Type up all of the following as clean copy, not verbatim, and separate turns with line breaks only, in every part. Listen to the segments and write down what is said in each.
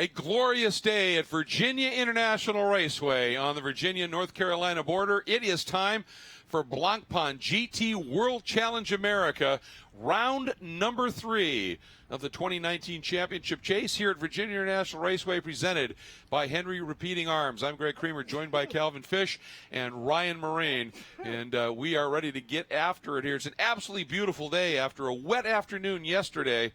A glorious day at Virginia International Raceway on the Virginia-North Carolina border. It is time for Blancpain GT World Challenge America, round number 3 of the 2019 championship chase here at Virginia International Raceway, presented by Henry Repeating Arms. I'm Greg Creamer, joined by Calvin Fish and Ryan Marine, and we are ready to get after it here. It's an absolutely beautiful day after a wet afternoon yesterday.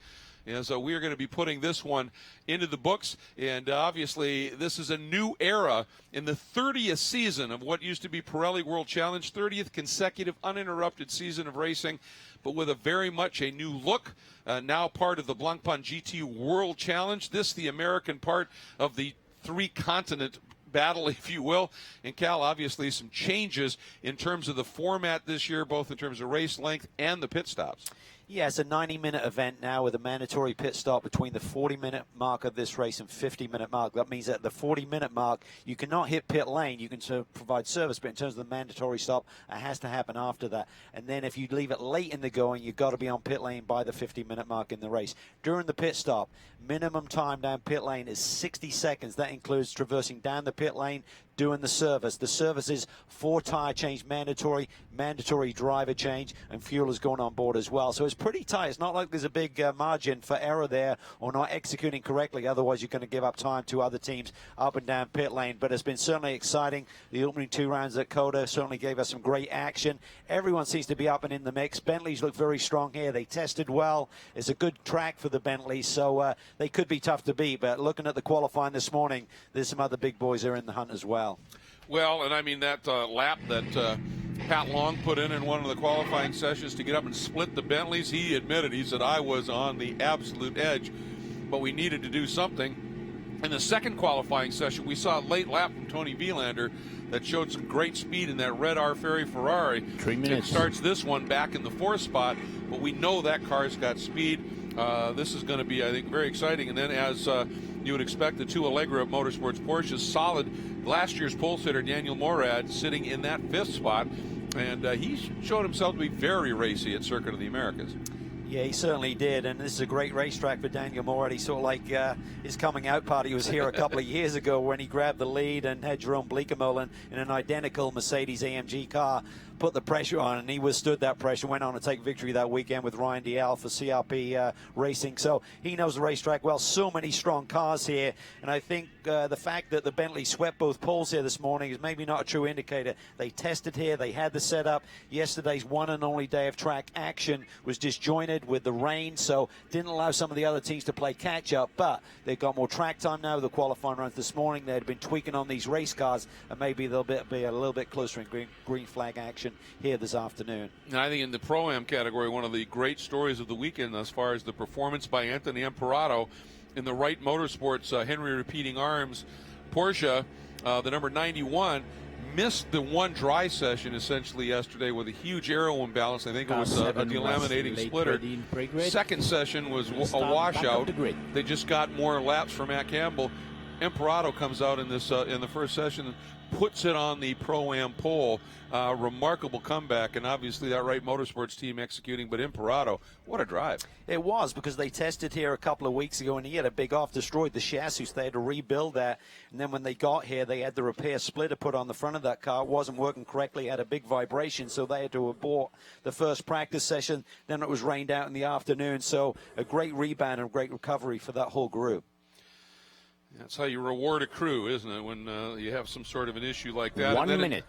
And so we are going to be putting this one into the books, and obviously this is a new era in the 30th season of what used to be Pirelli World Challenge, 30th consecutive uninterrupted season of racing, but with a very much a new look, now part of the Blancpain GT World Challenge. This, the American part of the three-continent battle, if you will. And Cal, obviously some changes in terms of the format this year, both in terms of race length and the pit stops.
Yeah, it's a 90-minute event now with a mandatory pit stop between the 40-minute mark of this race and 50-minute mark. That means at the 40-minute mark, you cannot hit pit lane. You can provide service, but in terms of the mandatory stop, it has to happen after that. And then if you leave it late in the going, you've got to be on pit lane by the 50-minute mark in the race. During the pit stop, minimum time down pit lane is 60 seconds. That includes traversing down the pit lane, doing the service. The service is 4 tire change mandatory driver change, and fuel is going on board as well. So it's pretty tight. It's not like there's a big margin for error there or not executing correctly. Otherwise, you're going to give up time to other teams up and down pit lane. But it's been certainly exciting. The opening 2 rounds at COTA certainly gave us some great action. Everyone seems to be up and in the mix. Bentleys look very strong here. They tested well. It's a good track for the Bentleys, so they could be tough to beat. But looking at the qualifying this morning, there's some other big boys there in the hunt as well.
Well, and I mean that lap that Pat Long put in one of the qualifying sessions to get up and split the Bentleys, he admitted, he said, I was on the absolute edge, but we needed to do something. In the second qualifying session, we saw a late lap from Tony Vielander that showed some great speed in that red R Ferry Ferrari.
3 minutes.
It starts this one back in the 4th spot, but we know that car's got speed. This is going to be, I think, very exciting. And then as you would expect, the 2 Allegra Motorsports Porsches, solid. Last year's pole sitter, Daniel Morad, sitting in that 5th spot. And he showed himself to be very racy at Circuit of the Americas.
Yeah, he certainly did, and this is a great racetrack for Daniel Morad. He sort of like his coming out party was here a couple of years ago when he grabbed the lead and had Jerome Bleekemolen in an identical Mercedes AMG car, put the pressure on, and he withstood that pressure, went on to take victory that weekend with Ryan Dial for CRP Racing. So he knows the racetrack well. So many strong cars here, and I think the fact that the Bentley swept both poles here this morning is maybe not a true indicator. They tested here, they had the setup. Yesterday's one and only day of track action was disjointed with the rain, so didn't allow some of the other teams to play catch-up, but they've got more track time now. The qualifying runs this morning, they'd been tweaking on these race cars, and maybe they'll be a little bit closer in green flag action here this afternoon.
And I think in the Pro-Am category, one of the great stories of the weekend as far as the performance by Anthony Imperato in the Wright Motorsports Henry Repeating Arms Porsche, the number 91, missed the one dry session essentially yesterday with a huge aero imbalance. I think it was a delaminating splitter. Second session was a washout. They just got more laps for Matt Campbell. Imperato comes out in this in the first session and puts it on the Pro-Am pole. Remarkable comeback, and obviously that Wright Motorsports team executing, but Imperato, what a drive.
It was, because they tested here a couple of weeks ago, and he had a big off, destroyed the chassis, so they had to rebuild that. And then when they got here, they had the repair splitter put on the front of that car. It wasn't working correctly, had a big vibration, so they had to abort the first practice session. Then it was rained out in the afternoon, so a great rebound and a great recovery for that whole group.
That's how you reward a crew, isn't it, when you have some sort of an issue like that.
1 minute.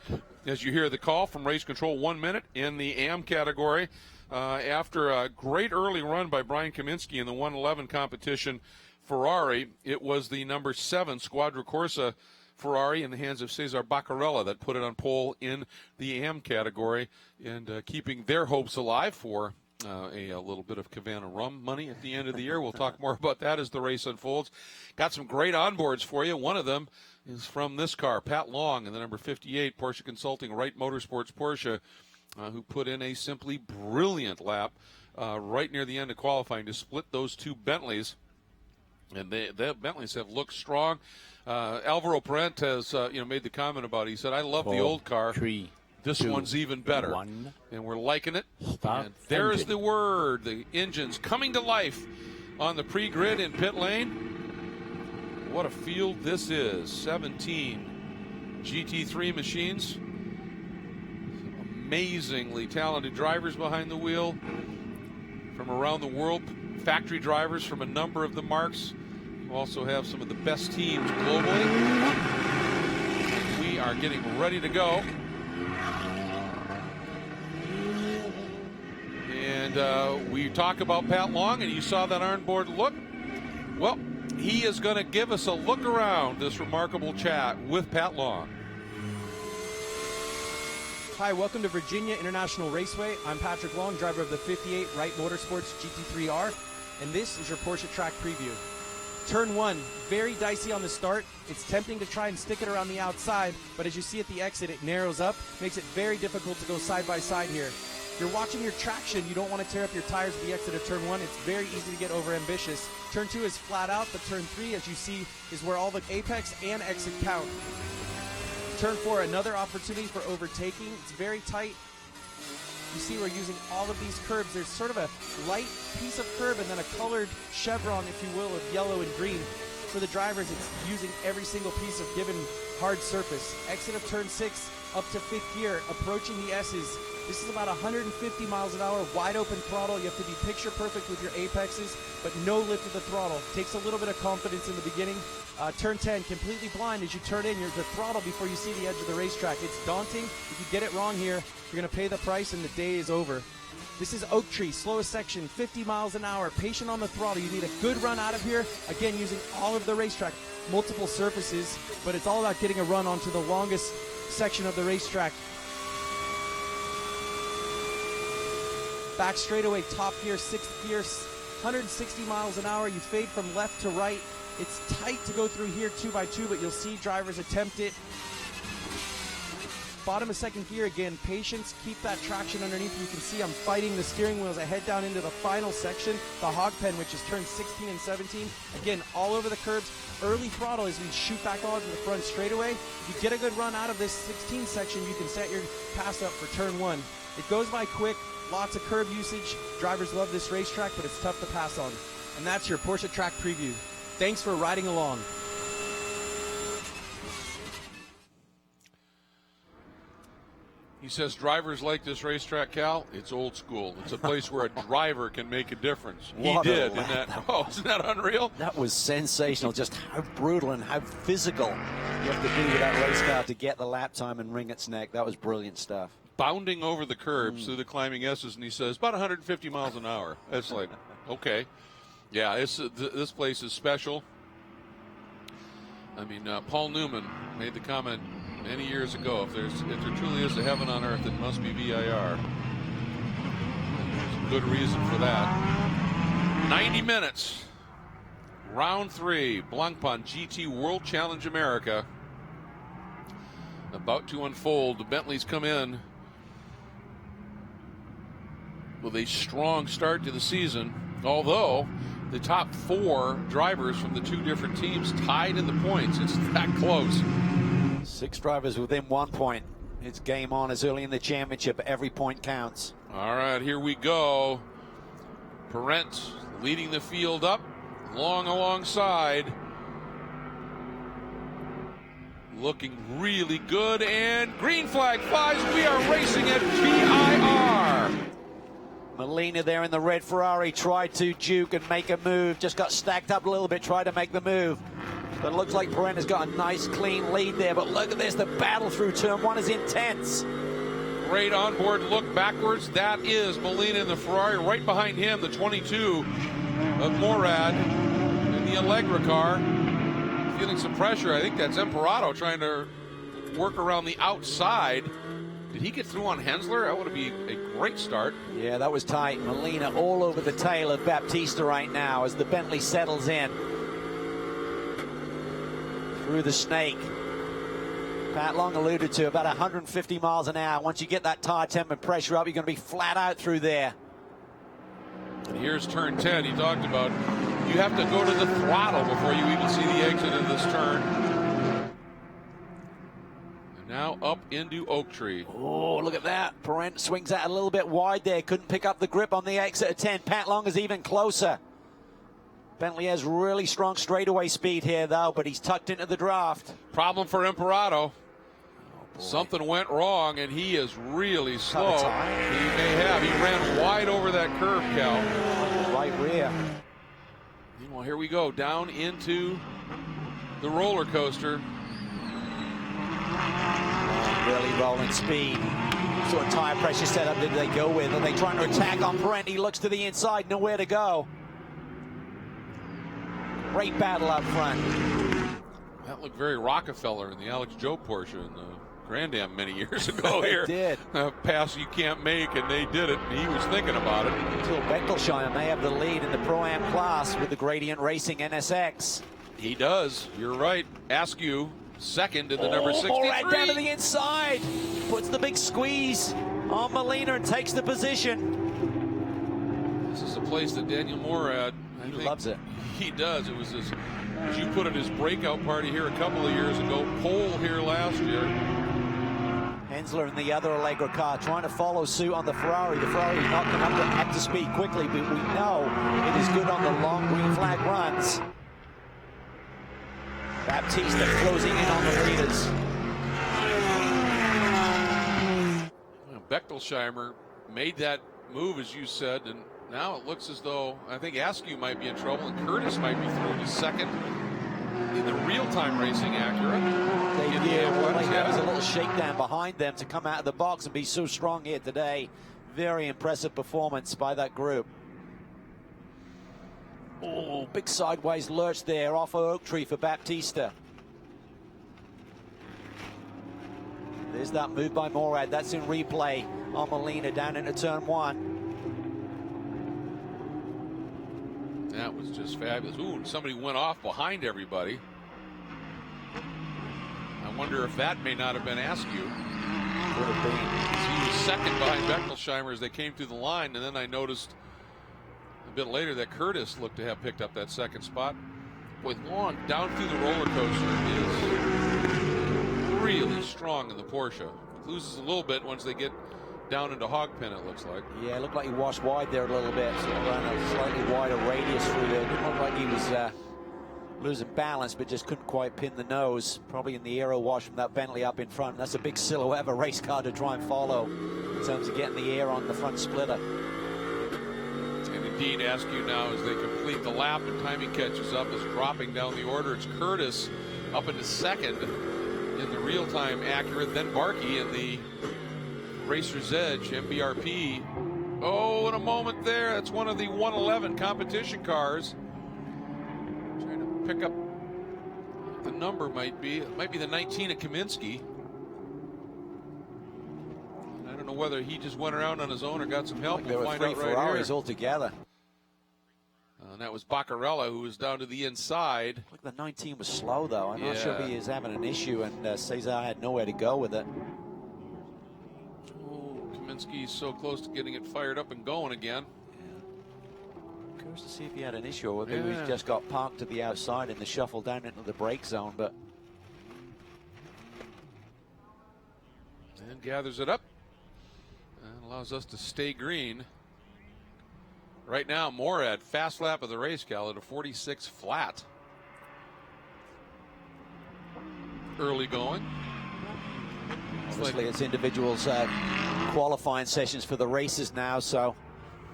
As you hear the call from Race Control, 1 minute in the AM category. After a great early run by Brian Kaminsky in the 111 competition Ferrari, it was the number 7 Squadra Corsa Ferrari in the hands of Cesar Baccarella that put it on pole in the AM category, and keeping their hopes alive for a little bit of Cabana rum money at the end of the year. We'll talk more about that as the race unfolds. Got some great onboards for you. One of them is from this car, Pat Long in the number 58 Porsche Consulting Wright Motorsports Porsche, who put in a simply brilliant lap right near the end of qualifying to split those 2 Bentleys. And the Bentleys have looked strong. Alvaro Perez has made the comment about it. He said, I love the old car.
3,
This
2,
one's even better.
1.
And we're liking it.
Start
and there's
engine.
the word. The engine's coming to life on the pre-grid in pit lane. what a field this is. 17 GT3 machines. Amazingly talented drivers behind the wheel from around the world. Factory drivers from a number of the marques. You also have some of the best teams globally. We are getting ready to go. And we talk about Pat Long, and you saw that onboard look. Well, he is going to give us a look around this remarkable chat with Pat Long.
Hi, welcome to Virginia International Raceway. I'm Patrick Long, driver of the 58 Wright Motorsports GT3R, and this is your Porsche track preview. Turn 1, very dicey on the start. It's tempting to try and stick it around the outside, but as you see at the exit, it narrows up, makes it very difficult to go side by side here. If you're watching your traction, you don't want to tear up your tires at the exit of turn 1. It's very easy to get over ambitious. Turn 2 is flat out, but turn 3, as you see, is where all the apex and exit count. Turn 4, another opportunity for overtaking. It's very tight. You see we're using all of these curbs. There's sort of a light piece of curb and then a colored chevron, if you will, of yellow and green. For the drivers, it's using every single piece of given hard surface. Exit of turn 6 up to 5th gear, approaching the Esses. This is about 150 miles an hour, wide open throttle. You have to be picture perfect with your apexes, but no lift of the throttle. Takes a little bit of confidence in the beginning. Turn 10, completely blind as you turn in. You're the throttle before you see the edge of the racetrack. It's daunting. If you get it wrong here, you're going to pay the price and the day is over. This is Oak Tree, slowest section, 50 miles an hour. Patient on the throttle. You need a good run out of here. Again, using all of the racetrack, multiple surfaces, but it's all about getting a run onto the longest section of the racetrack. Back straightaway, top gear, 6th gear, 160 miles an hour. You fade from left to right. It's tight to go through here 2x2, but you'll see drivers attempt it. Bottom of 2nd gear again, patience, keep that traction underneath. You can see I'm fighting the steering wheel as I head down into the final section, the hog pen, which is turn 16 and 17. Again, all over the curbs, early throttle as we shoot back onto the front straightaway. If you get a good run out of this 16 section, you can set your pass up for turn 1. It goes by quick. Lots of curb usage. Drivers love this racetrack, but it's tough to pass on. And that's your Porsche track preview. Thanks for riding along.
He says drivers like this racetrack, Cal. It's old school. It's a place where a driver can make a difference. He did. Isn't that unreal?
That was sensational. Just how brutal and how physical you have to be with that race car to get the lap time and wring its neck. That was brilliant stuff.
Bounding over the curbs through the climbing S's, and he says about 150 miles an hour. That's like, okay. Yeah, this place is special. I mean, Paul Newman made the comment many years ago, if there truly is a heaven on earth, it must be VIR. There's a good reason for that. 90 minutes. Round 3, Blancpain GT World Challenge America. About to unfold. The Bentleys come in with a strong start to the season, although the top 4 drivers from the 2 different teams tied in the points. It's that close.
6 drivers within 1 point. It's game on as early in the championship. Every point counts.
All right, here we go. Perez leading the field up, long alongside. Looking really good, and green flag flies. We are racing at VIR.
Molina there in the red Ferrari tried to juke and make a move. Just got stacked up a little bit, tried to make the move. But it looks like Perez has got a nice clean lead there. But look at this, the battle through turn 1 is intense.
Great onboard look backwards. That is Molina in the Ferrari. Right behind him, the 22 of Morad in the Allegra car. Feeling some pressure. I think that's Imperato trying to work around the outside. Did he get through on Hensler? That would be a great start.
Yeah, that was tight. Molina all over the tail of Baptista right now as the Bentley settles in. Through the snake. Pat Long alluded to about 150 miles an hour. Once you get that tire temp and pressure up, you're going to be flat out through there.
And here's turn 10. He talked about you have to go to the throttle before you even see the exit of this turn. And now up into Oak Tree.
Oh, look at that. Perez swings out a little bit wide there. Couldn't pick up the grip on the exit of 10. Pat Long is even closer. Bentley has really strong straightaway speed here, though, but he's tucked into the draft.
Problem for Imperato. Something went wrong, and he is really slow. He may have. He ran wide over that curve, Cal.
Right rear.
Well, here we go, down into the roller coaster.
Really rolling speed. What sort of tire pressure setup did they go with? Are they trying to attack on Perez? He looks to the inside, nowhere to go. Great battle up front.
That looked very Rockefeller in the Alex Joe Porsche in the Grand Am many years ago here.
Did.
Pass you can't make, and they did it, and he was thinking about it.
Until Bechtolsheimer may have the lead in the Pro-Am class with the Gradient Racing NSX.
He does. You're right. Askew second in the number 63.
Right down to the inside. Puts the big squeeze on Molina and takes the position.
This is a place that Daniel Morad,
He loves it.
He does. It was his, as you put it, his breakout party here a couple of years ago. Pole here last year.
Hensler in the other Allegra car trying to follow suit on the Ferrari. The Ferrari not come up to speed quickly, but we know it is good on the long green flag runs. Baptista closing in on the leaders.
Well, Bechtolsheimer made that move, as you said, and now it looks as though I think Askew might be in trouble, and Curtis might be thrown to second in the real-time racing Acura.
They there was a little shakedown behind them to come out of the box and be so strong here today. Very impressive performance by that group. Oh, big sideways lurch there off of Oak Tree for Baptista. There's that move by Morad. That's in replay on Molina down into turn one.
That was just fabulous. Ooh, somebody went off behind everybody. I wonder if that may not have been Askew.
Could have been.
He was second behind Bechtolsheimer as they came through the line, and then I noticed a bit later that Curtis looked to have picked up that second spot. Boy, Long down through the roller coaster is really strong in the Porsche. Loses a little bit once they get down into Hogpen, it looks like.
Yeah, it looked like he washed wide there a little bit. So ran a slightly wider radius through there. It didn't look like he was losing balance, but just couldn't quite pin the nose. Probably in the aero wash from that Bentley up in front. That's a big silhouette of a race car to try and follow in terms of getting the air on the front splitter.
And indeed, Askew now as they complete the lap and timing catches up is dropping down the order. It's Curtis up into second in the real-time Acura, then Marquee in the Racer's Edge MBRP. Oh, in a moment there, that's one of the 111 competition cars. Trying to pick up what the number might be. It might be the 19 at Kaminsky. I don't know whether he just went around on his own or got some help.
There were three Ferraris altogether.
And that was Baccarella, who was down to the inside.
Look, the 19 was slow, though. I'm not sure if he is having an issue, and Cesar had nowhere to go with it.
Kaminsky's so close to getting it fired up and going again.
Yeah. Curious to see if he had an issue, or maybe he just got parked to the outside in the shuffle down into the brake zone, but.
And gathers it up and allows us to stay green. Right now, Morad, fast lap of the race, Cal, at a 46 flat. Early going.
Obviously, it's individuals qualifying sessions for the races now, so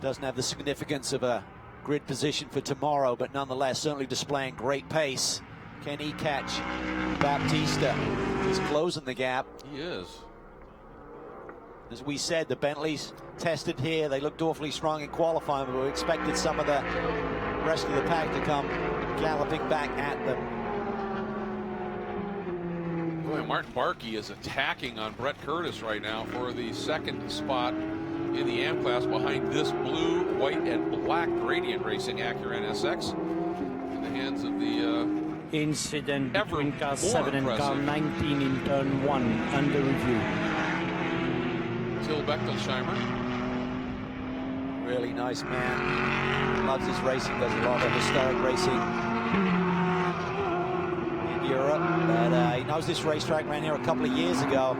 doesn't have the significance of a grid position for tomorrow, but nonetheless, certainly displaying great pace. Can he catch Baptista? He's closing the gap.
He is.
As we said, the Bentleys tested here. They looked awfully strong in qualifying, but we expected some of the rest of the pack to come galloping back at them.
Boy, Martin Barkey is attacking on Brett Curtis right now for the second spot in the AM class behind this blue, white, and black Gradient Racing Acura NSX in the hands of the
incident between car 7 and car 19 in turn 1 under review.
Till Bechtolsheimer.
Really nice man. Loves his racing, does a lot of historic racing in Europe. But he knows this racetrack, ran here a couple of years ago.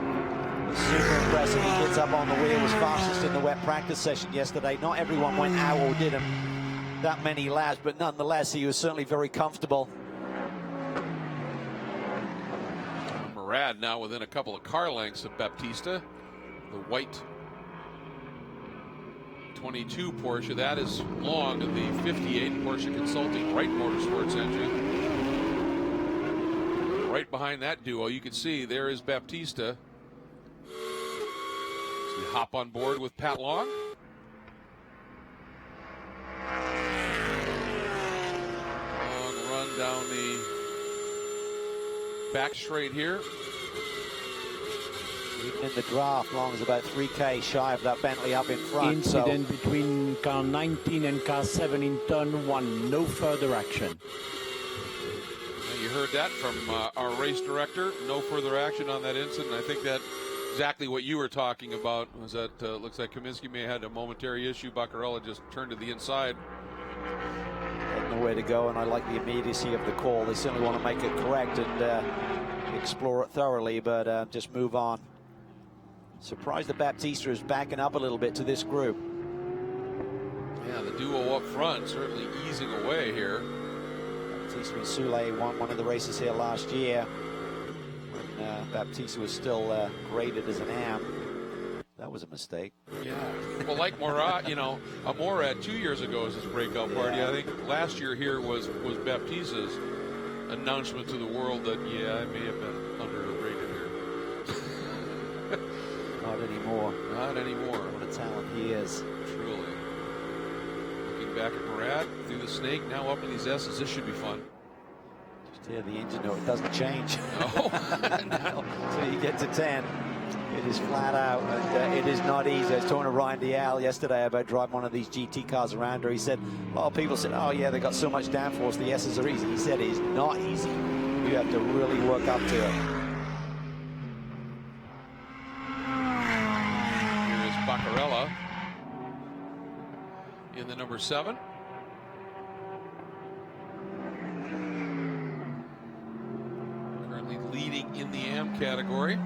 Super impressive. He gets up on the wheel, was fastest in the wet practice session yesterday. Not everyone went out or did him that many laps, but nonetheless, he was certainly very comfortable.
Murad now within a couple of car lengths of Baptista. The white 22 Porsche, that is Long in the 58 Porsche Consulting Wright Motorsports engine. Right behind that duo, you can see there is Baptista. So we hop on board with Pat Long. Long run down the back straight here.
Even in the draft, Long is about 3K shy of that Bentley up in front.
Incident between car 19 and car 7 in turn 1. No further action.
You heard that from our race director. No further action on that incident. I think that exactly what you were talking about was that looks like Kaminsky may have had a momentary issue. Baccarella just turned to the inside.
Had nowhere to go, and I like the immediacy of the call. They certainly want to make it correct and explore it thoroughly, but just move on. Surprised that Baptista is backing up a little bit to this group.
Yeah, the duo up front certainly easing away here.
Baptista and Soule won one of the races here last year when Baptista was still graded as an AM. That was a mistake.
Yeah. Well, like Morad, you know, Morad 2 years ago was his breakout party. I think last year here was Baptista's announcement to the world that, yeah, I may have been underrated here.
Not anymore.
Not anymore.
What a talent he is.
Truly. Looking back at Morad through the snake, now up in these S's. This should be fun.
Just hear the engine note. It doesn't change.
No.
No. So you get to 10. It is flat out, and it is not easy. I was talking to Ryan Dial yesterday about driving one of these GT cars around her. He said, a lot of people said, oh yeah, they got so much downforce, the S's are easy. He said it is not easy. You have to really work up to it.
Here is Baccarella in the number 7. Currently leading in the AM category.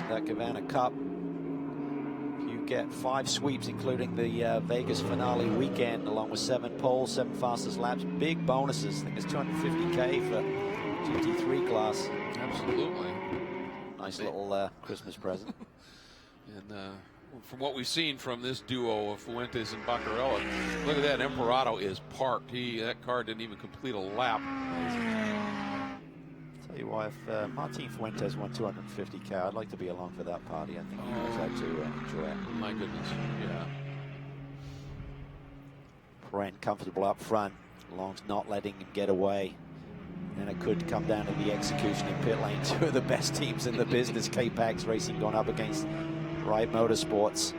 That Havana Cup, you get 5 sweeps, including the Vegas finale weekend, along with 7 poles, 7 fastest laps, big bonuses. I think it's $250K for GT3 class.
Absolutely.
Nice little Christmas present.
And from what we've seen from this duo of Fuentes and Baccarella, look at that, Emperado is parked. That car didn't even complete a lap.
Tell you why, if Martin Fuentes won $250K, I'd like to be along for that party. I think he knows how to enjoy it.
My goodness, yeah.
Brent comfortable up front. Long's not letting him get away. And it could come down to the execution in pit lane. 2 of the best teams in the business. K-Pax Racing going up against Wright Motorsports.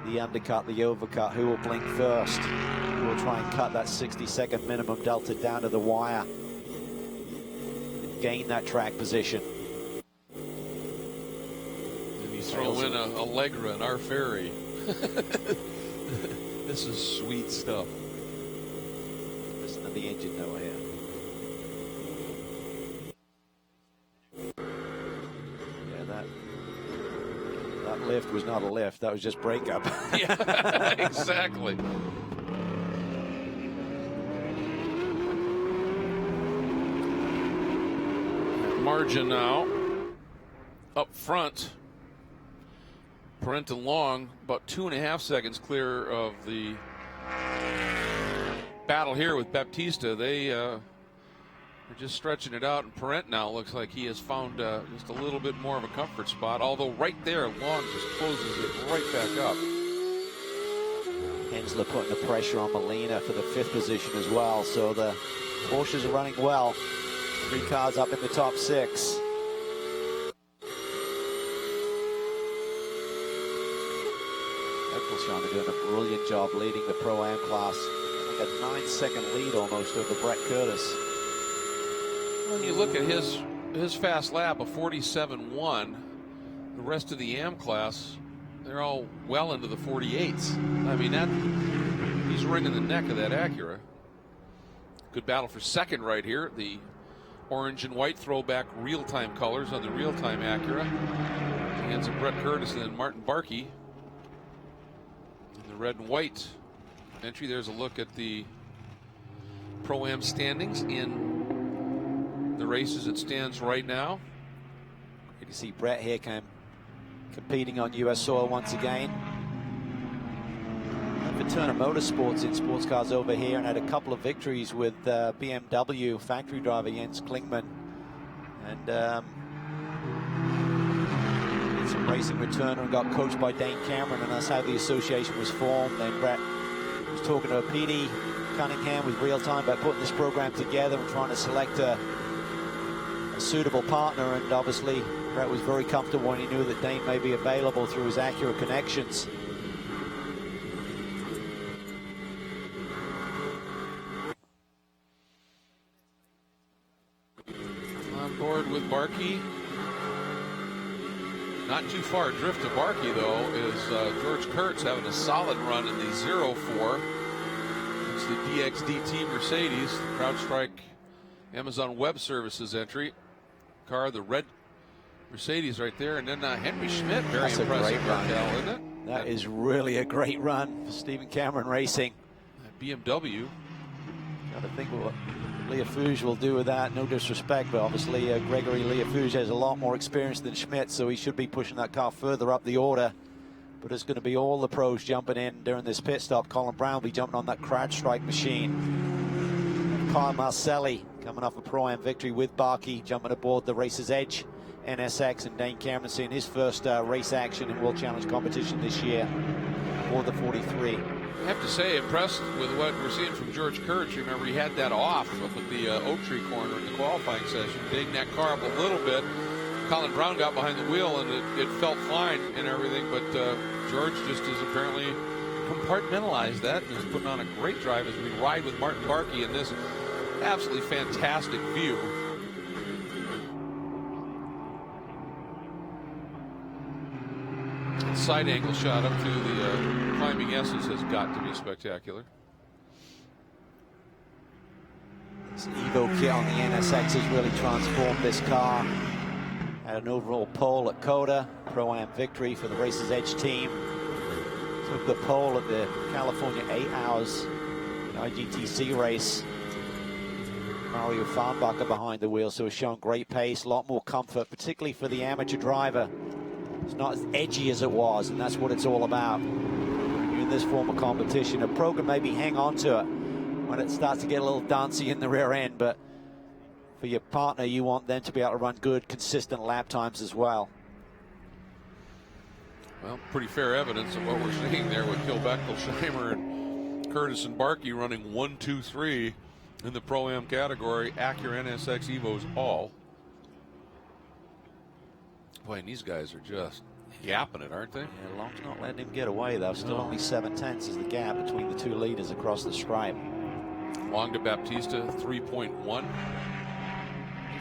The undercut, the overcut. Who will blink first? Who will try and cut that 60-second minimum delta down to the wire? Gain that track position.
And you throw in a Allegra and our ferry. This is sweet stuff.
Listen to the engine note here. Yeah, that lift was not a lift. That was just breakup.
Yeah, exactly. Margin now up front. Parent and Long about 2.5 seconds clear of the battle here with Baptista. They are just stretching it out, and Parent now looks like he has found just a little bit more of a comfort spot, although right there Long just closes it right back up.
Hensler putting the pressure on Molina for the 5th position as well, so the Porsches are running well. 3 cars up in the top 6. Ecclesham doing a brilliant job leading the Pro-Am class. Like a 9-second lead almost over Brett Curtis.
When you look at his fast lap of 47.1, the rest of the AM class, they're all well into the 48s. I mean, he's wringing the neck of that Acura. Good battle for second right here. The orange and white throwback real-time colors on the real-time Acura. Hands of Brett Curtis and then Martin Barkey. And the red and white entry. There's a look at the Pro-Am standings in the race as it stands right now.
You can see Brett here competing on US soil once again. For Turner Motorsports in sports cars over here, and had a couple of victories with BMW factory driver Jens Klingman. And did some racing with Turner and got coached by Dane Cameron, and that's how the association was formed. Then Brett was talking to P.D. Cunningham with Real Time about putting this program together and trying to select a suitable partner, and obviously Brett was very comfortable when he knew that Dane may be available through his Acura connections.
On board with Marquee. Not too far adrift to Marquee, though, is George Kurtz having a solid run in the 0-4. It's the DXDT Mercedes, the CrowdStrike Amazon Web Services entry. Car, the red Mercedes right there, and then Henry Schmidt, very
That's
impressive
a great run,
isn't it?
That is really a great run for Stephen Cameron Racing.
BMW.
Got to think what Leafouge will do with that. No disrespect, but obviously Gregory Leafouge has a lot more experience than Schmidt, so he should be pushing that car further up the order. But it's going to be all the pros jumping in during this pit stop. Colin Brown will be jumping on that CrowdStrike machine. Kyle Marcelli coming off a Pro-Am victory with Barkey, jumping aboard the Racer's Edge NSX, and Dane Cameron seeing his first race action in World Challenge competition this year aboard the 43.
I have to say, impressed with what we're seeing from George Kurtz. Remember, he had that off up at the Oak Tree corner in the qualifying session, digging that car up a little bit. Colin Brown got behind the wheel, and it felt fine and everything, but George just has apparently compartmentalized that and is putting on a great drive as we ride with Martin Barkey in this absolutely fantastic view. Side angle shot up to the climbing Esses has got to be spectacular.
This Evo kit on the NSX has really transformed this car. Had an overall pole at Coda, Pro-Am victory for the Racer's Edge team. Took the pole at the California 8 Hours IGTC race. Mario Farnbacher behind the wheel, so he's showing great pace, a lot more comfort, particularly for the amateur driver. It's not as edgy as it was, and that's what it's all about. In this form of competition, a pro can maybe hang on to it when it starts to get a little dancey in the rear end, but for your partner, you want them to be able to run good, consistent lap times as well.
Well, pretty fair evidence of what we're seeing there with Kilbeckel, Scheimer, and Curtis and Barkey running 1, 2, 3 in the Pro-Am category. Acura NSX Evos all. Boy, and these guys are just yapping it, aren't they?
Yeah, Long's not letting him get away, though. Still only 7/10 is the gap between the two leaders across the stripe.
Long to Baptista, 3.1.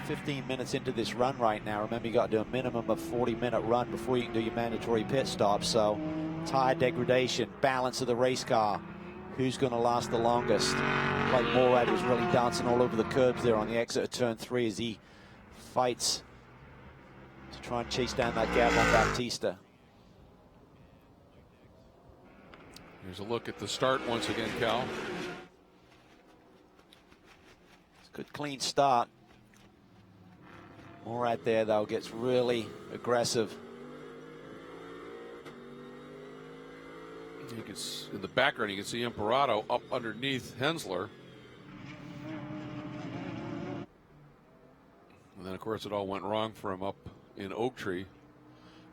15 minutes into this run right now. Remember, you got to do a minimum of 40-minute run before you can do your mandatory pit stop. So, tire degradation, balance of the race car. Who's going to last the longest? Like Morad was really dancing all over the curbs there on the exit of turn 3 as he fights to try and chase down that gap on Baptista.
Here's a look at the start once again, Cal.
It's a good clean start. Morad there, though, gets really aggressive.
You can, in the background, you can see Imperato up underneath Hensler. And then, of course, it all went wrong for him up in Oak Tree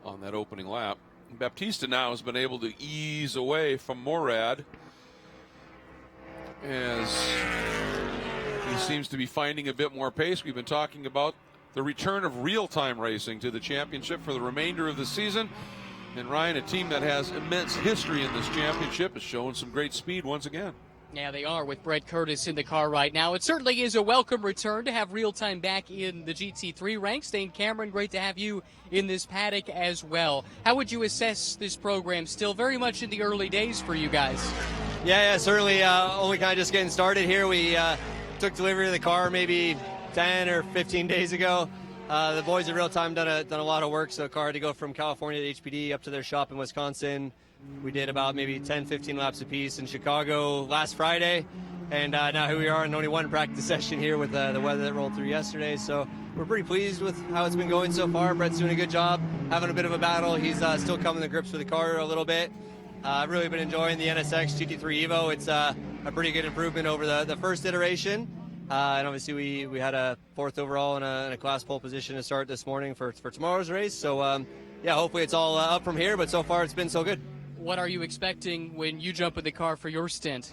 on that opening lap. Baptista now has been able to ease away from Morad as he seems to be finding a bit more pace. We've been talking about the return of real-time racing to the championship for the remainder of the season. And Ryan, a team that has immense history in this championship, is showing some great speed once again.
Yeah, they are with Brett Curtis in the car right now. It certainly is a welcome return to have real-time back in the GT3 ranks. Dane Cameron, great to have you in this paddock as well. How would you assess this program? Still very much in the early days for you guys.
Yeah, certainly only kind of just getting started here. We took delivery of the car maybe 10 or 15 days ago. The boys at Real Time done a lot of work, so the car had to go from California to HPD up to their shop in Wisconsin. We did about maybe 10, 15 laps apiece in Chicago last Friday. And now here we are in only one practice session here with the weather that rolled through yesterday. So we're pretty pleased with how it's been going so far. Brett's doing a good job, having a bit of a battle. He's still coming to grips with the car a little bit. I've really been enjoying the NSX GT3 Evo. It's a pretty good improvement over the first iteration. And obviously we had a 4th overall and a class pole position to start this morning for tomorrow's race. So yeah, hopefully it's all up from here, but so far it's been so good.
What are you expecting when you jump in the car for your stint?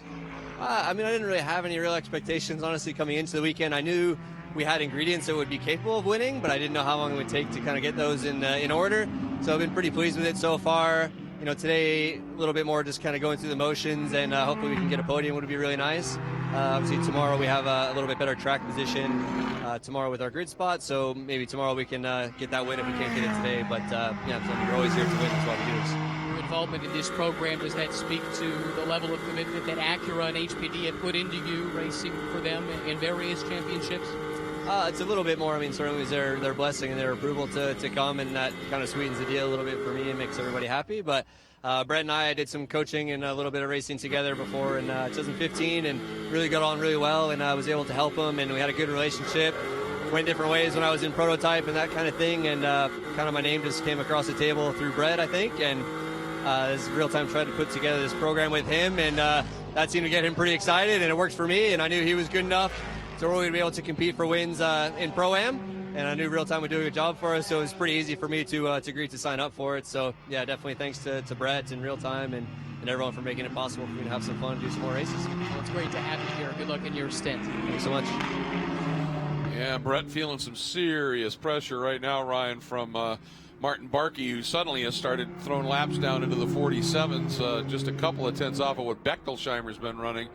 I mean, I didn't really have any real expectations, honestly, coming into the weekend. I knew we had ingredients that would be capable of winning, but I didn't know how long it would take to kind of get those in order. So I've been pretty pleased with it so far. You know, today a little bit more just kind of going through the motions, and hopefully we can get a podium, would be really nice. Obviously tomorrow we have a little bit better track position tomorrow with our grid spot, so maybe tomorrow we can get that win if we can't get it today. But yeah, so we're always here to win. That's why we do this.
Your involvement in this program, does that speak to the level of commitment that Acura and HPD have put into you racing for them in various championships?
It's a little bit more. I mean, certainly it's their blessing and their approval to come, and that kind of sweetens the deal a little bit for me and makes everybody happy. But Brett and I did some coaching and a little bit of racing together before in 2015, and really got on really well, and I was able to help him, and we had a good relationship. Went different ways when I was in prototype and that kind of thing, and kind of my name just came across the table through Brett, I think, and this real time tried to put together this program with him, and that seemed to get him pretty excited, and it worked for me, and I knew he was good enough so we're going to be able to compete for wins in Pro-Am, and I knew Real Time would do a good job for us, so it was pretty easy for me to agree to sign up for it. So yeah, definitely thanks to Brett and Real Time and everyone for making it possible for me to have some fun and do some more races.
Well, it's great to have you here. Good luck in your stint.
Thanks so much.
Yeah, Brett feeling some serious pressure right now, Ryan, from Martin Barkey, who suddenly has started throwing laps down into the 47s, just a couple of tenths off of what Bechtelsheimer's been running.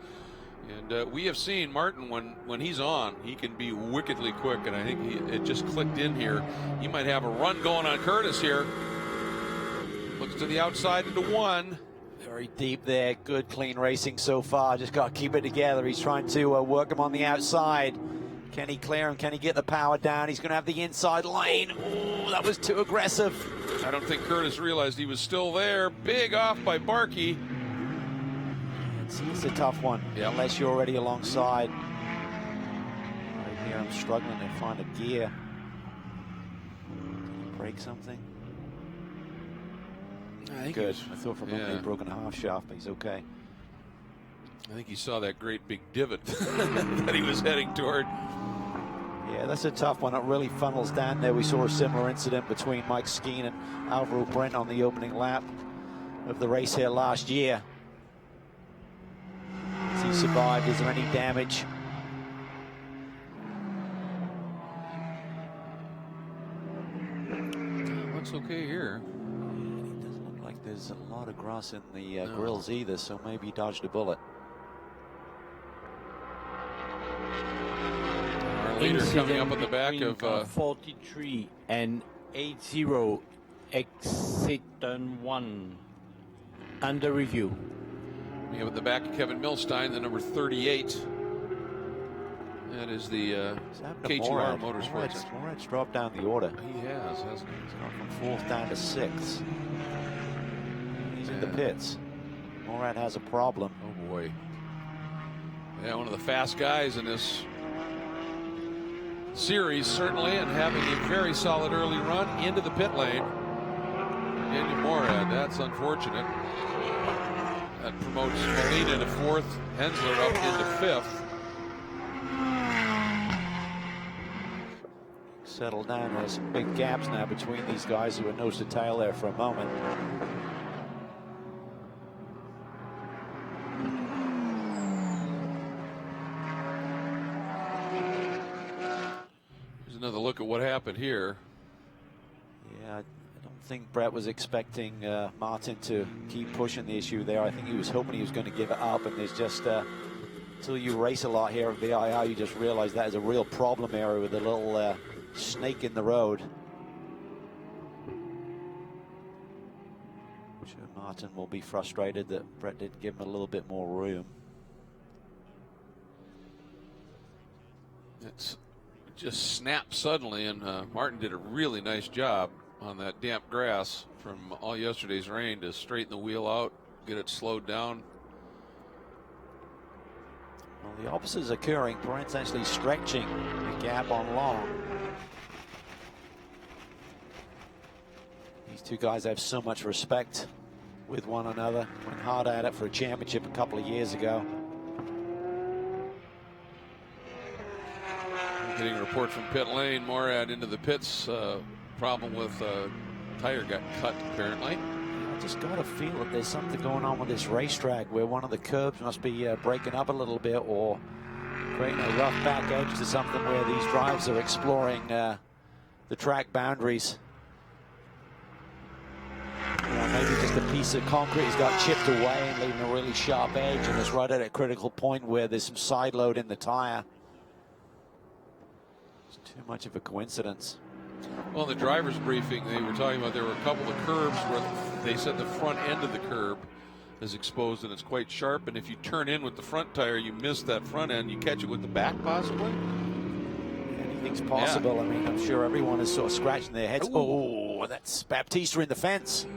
And we have seen Martin, when he's on, he can be wickedly quick, and I think it just clicked in here. He might have a run going on Curtis here. Looks to the outside into 1.
Very deep there. Good, clean racing so far. Just got to keep it together. He's trying to work him on the outside. Can he clear him? Can he get the power down? He's going to have the inside lane. Oh, that was too aggressive.
I don't think Curtis realized he was still there. Big off by Barkey.
It's a tough one, unless you're already alongside. Right here, I'm struggling to find a gear. Break something? Good. I thought for a moment he'd broken a half shaft, but he's okay.
I think he saw that great big divot that he was heading toward.
Yeah, that's a tough one. It really funnels down there. We saw a similar incident between Mike Skeen and Alvaro Perez on the opening lap of the race here last year. Has he survived? Is there any damage?
Looks okay here.
It doesn't look like there's a lot of grass in the grills either, so maybe he dodged a bullet.
Our leader coming up on the back of
43 and 80 exit turn 1 under review.
We have at the back of Kevin Milstein, the number 38. That is the KTR Motorsports.
Morad's dropped down the order.
He has, hasn't he?
He's gone from 4th down to 6th. He's in the pits. Morad has a problem.
Oh boy. Yeah, one of the fast guys in this series, certainly, and having a very solid early run into the pit lane. Daniel Morad, that's unfortunate. That promotes Molina to 4th, Hensler up into 5th.
Settle down. There's some big gaps now between these guys who were nose to tail there for a moment.
Here's another look at what happened here.
Yeah, I don't think Brett was expecting Martin to keep pushing the issue there. I think he was hoping he was going to give it up, and there's just until you race a lot here at VIR, you just realize that is a real problem area with a little snake in the road. I'm sure Martin will be frustrated that Brett didn't give him a little bit more room.
It's just snapped suddenly, and Martin did a really nice job on that damp grass from all yesterday's rain to straighten the wheel out, get it slowed down.
Well, the opposite is occurring. Perez actually stretching the gap on long. These two guys have so much respect with one another. Went hard at it for a championship a couple of years ago.
Getting a report from pit lane. Morad into the pits. Problem with tire got cut apparently.
I just got to feel that there's something going on with this racetrack where one of the curbs must be breaking up a little bit or creating a rough back edge to something where these drives are exploring the track boundaries. You know, maybe just a piece of concrete has got chipped away and leaving a really sharp edge, and it's right at a critical point where there's some side load in the tire. It's too much of a coincidence.
Well, in the driver's briefing, they were talking about there were a couple of curbs where they said the front end of the curb is exposed and it's quite sharp, and if you turn in with the front tire, you miss that front end. You catch it with the back, possibly?
Anything's possible. Yeah. I mean, I'm sure everyone is sort of scratching their heads. Ooh. Oh, that's Baptista in the fence.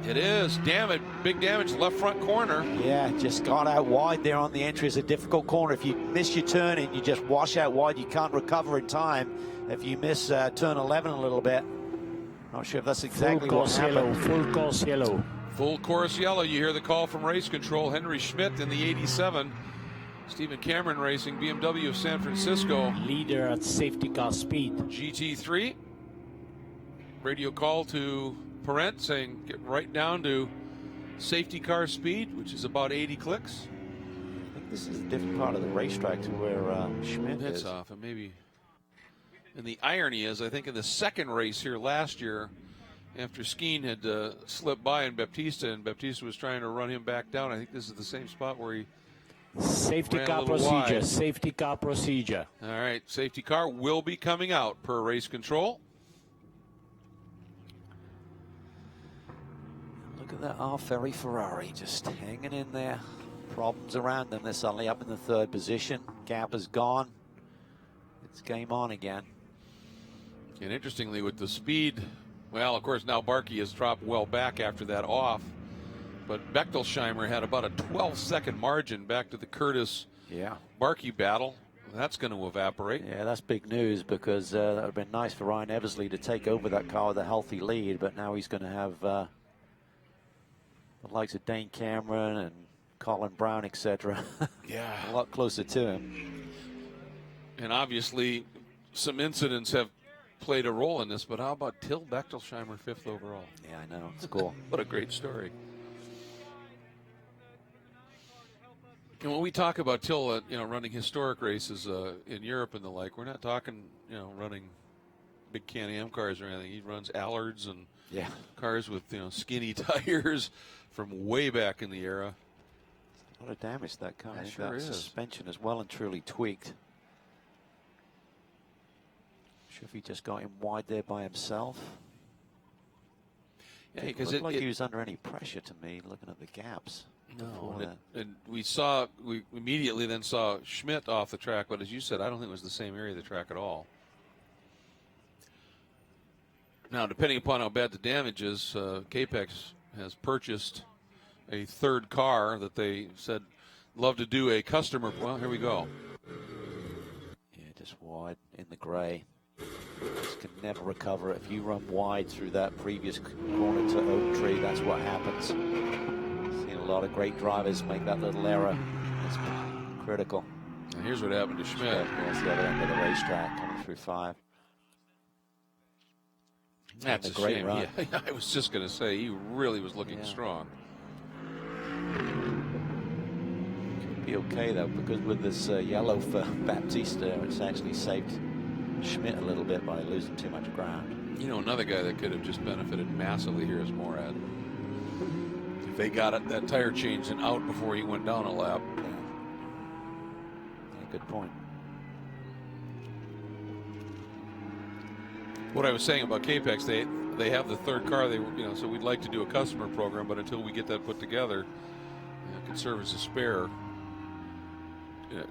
It is. Damage. Big damage left front corner.
Yeah, just got out wide there on the entry. It's a difficult corner. If you miss your turn and you just wash out wide, you can't recover in time. If you miss turn 11 a little bit, not sure if that's exactly what happened.
Full course yellow.
Full course yellow. You hear the call from race control. Henry Schmidt in the 87. Stephen Cameron Racing, BMW of San Francisco.
Leader at safety car speed.
GT3. Radio call to Perez saying get right down to safety car speed, which is about 80 clicks.
I think this is a different part of the racetrack to where Schmidt
is.
off,
and maybe. And the irony is, I think in the second race here last year, after Skeen had slipped by and Baptista was trying to run him back down, I think this is the same spot where he
safety car procedure.
Wide.
Safety car procedure.
All right, safety car will be coming out per race control.
Look at that Ferrari Ferrari just hanging in there. Problems around them. They're suddenly up in the third position. Gap is gone. It's game on again.
And interestingly, with the speed, well, of course, now Marquee has dropped well back after that off. But Bechtolsheimer had about a 12-second margin back to the Curtis Marquee battle. That's going to evaporate.
Yeah, that's big news because that would have been nice for Ryan Eversley to take over that car with a healthy lead. But now he's going to have the likes of Dane Cameron and Colin Brown, etc.
Yeah,
a lot closer to him.
And obviously, some incidents have played a role in this. But how about Till Bechtolsheimer, 5th overall?
Yeah, I know. It's cool.
What a great story. And when we talk about Till, running historic races in Europe and the like, we're not talking, running big Can-Am cars or anything. He runs Allards and cars with, skinny tires from way back in the era.
A lot of damage to that car.
That sure is.
Suspension is well and truly tweaked. Sure if he just got him wide there by himself. Yeah, because it looked like he was under any pressure to me, looking at the gaps.
No, and we immediately then saw Schmidt off the track, but as you said, I don't think it was the same area of the track at all. Now, depending upon how bad the damage is, Capex has purchased a third car that they said love to do a customer. Well, here we go.
Yeah, just wide in the gray. Just can never recover it. If you run wide through that previous corner to Oak Tree, that's what happens. A lot of great drivers make that little error. It's critical.
And here's what happened to Schmidt.
That's the other end of the racetrack, coming through 5.
That's a great run. Yeah, I was just going to say, he really was looking strong.
Could be okay, though, because with this yellow for Baptista, it's actually saved Schmidt a little bit by losing too much ground.
Another guy that could have just benefited massively here is Morad. They got that tire changed and out before he went down a lap.
Yeah, good point.
What I was saying about Capex, they have the third car. So we'd like to do a customer program, but until we get that put together, it could serve as a spare.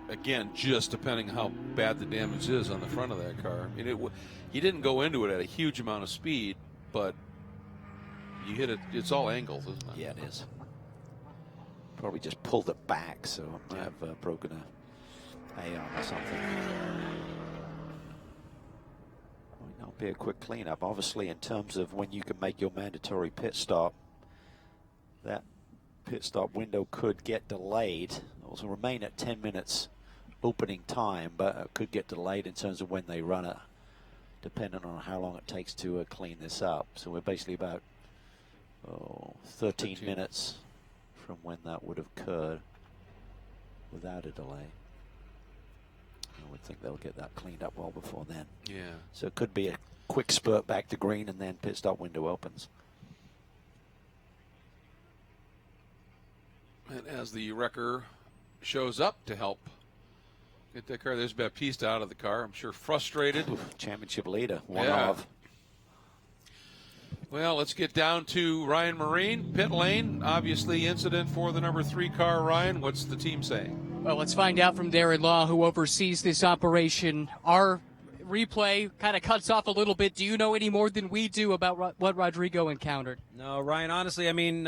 Again, just depending how bad the damage is on the front of that car. I mean, he didn't go into it at a huge amount of speed. but you hit it. It's all angles, isn't it?
Yeah, it is. Probably just pulled it back, so it might have broken a arm or something. Might not be a quick cleanup. Obviously, in terms of when you can make your mandatory pit stop, that pit stop window could get delayed. Also remain at 10 minutes opening time, but it could get delayed in terms of when they run it, depending on how long it takes to clean this up. So we're basically about 13 minutes from when that would have occurred without a delay. I would think they'll get that cleaned up well before then.
Yeah.
So it could be a quick spurt back to green and then pit stop window opens.
And as the wrecker shows up to help get that car, there's Baptiste out of the car. I'm sure frustrated.
Championship leader, one
Yeah.
of.
Well, let's get down to Ryan Marine, pit lane. Obviously, incident for the number 3 car. Ryan, what's the team saying?
Well, let's find out from Darren Law, who oversees this operation. Our replay kind of cuts off a little bit. Do you know any more than we do about what Rodrigo encountered?
No, Ryan, honestly, I mean,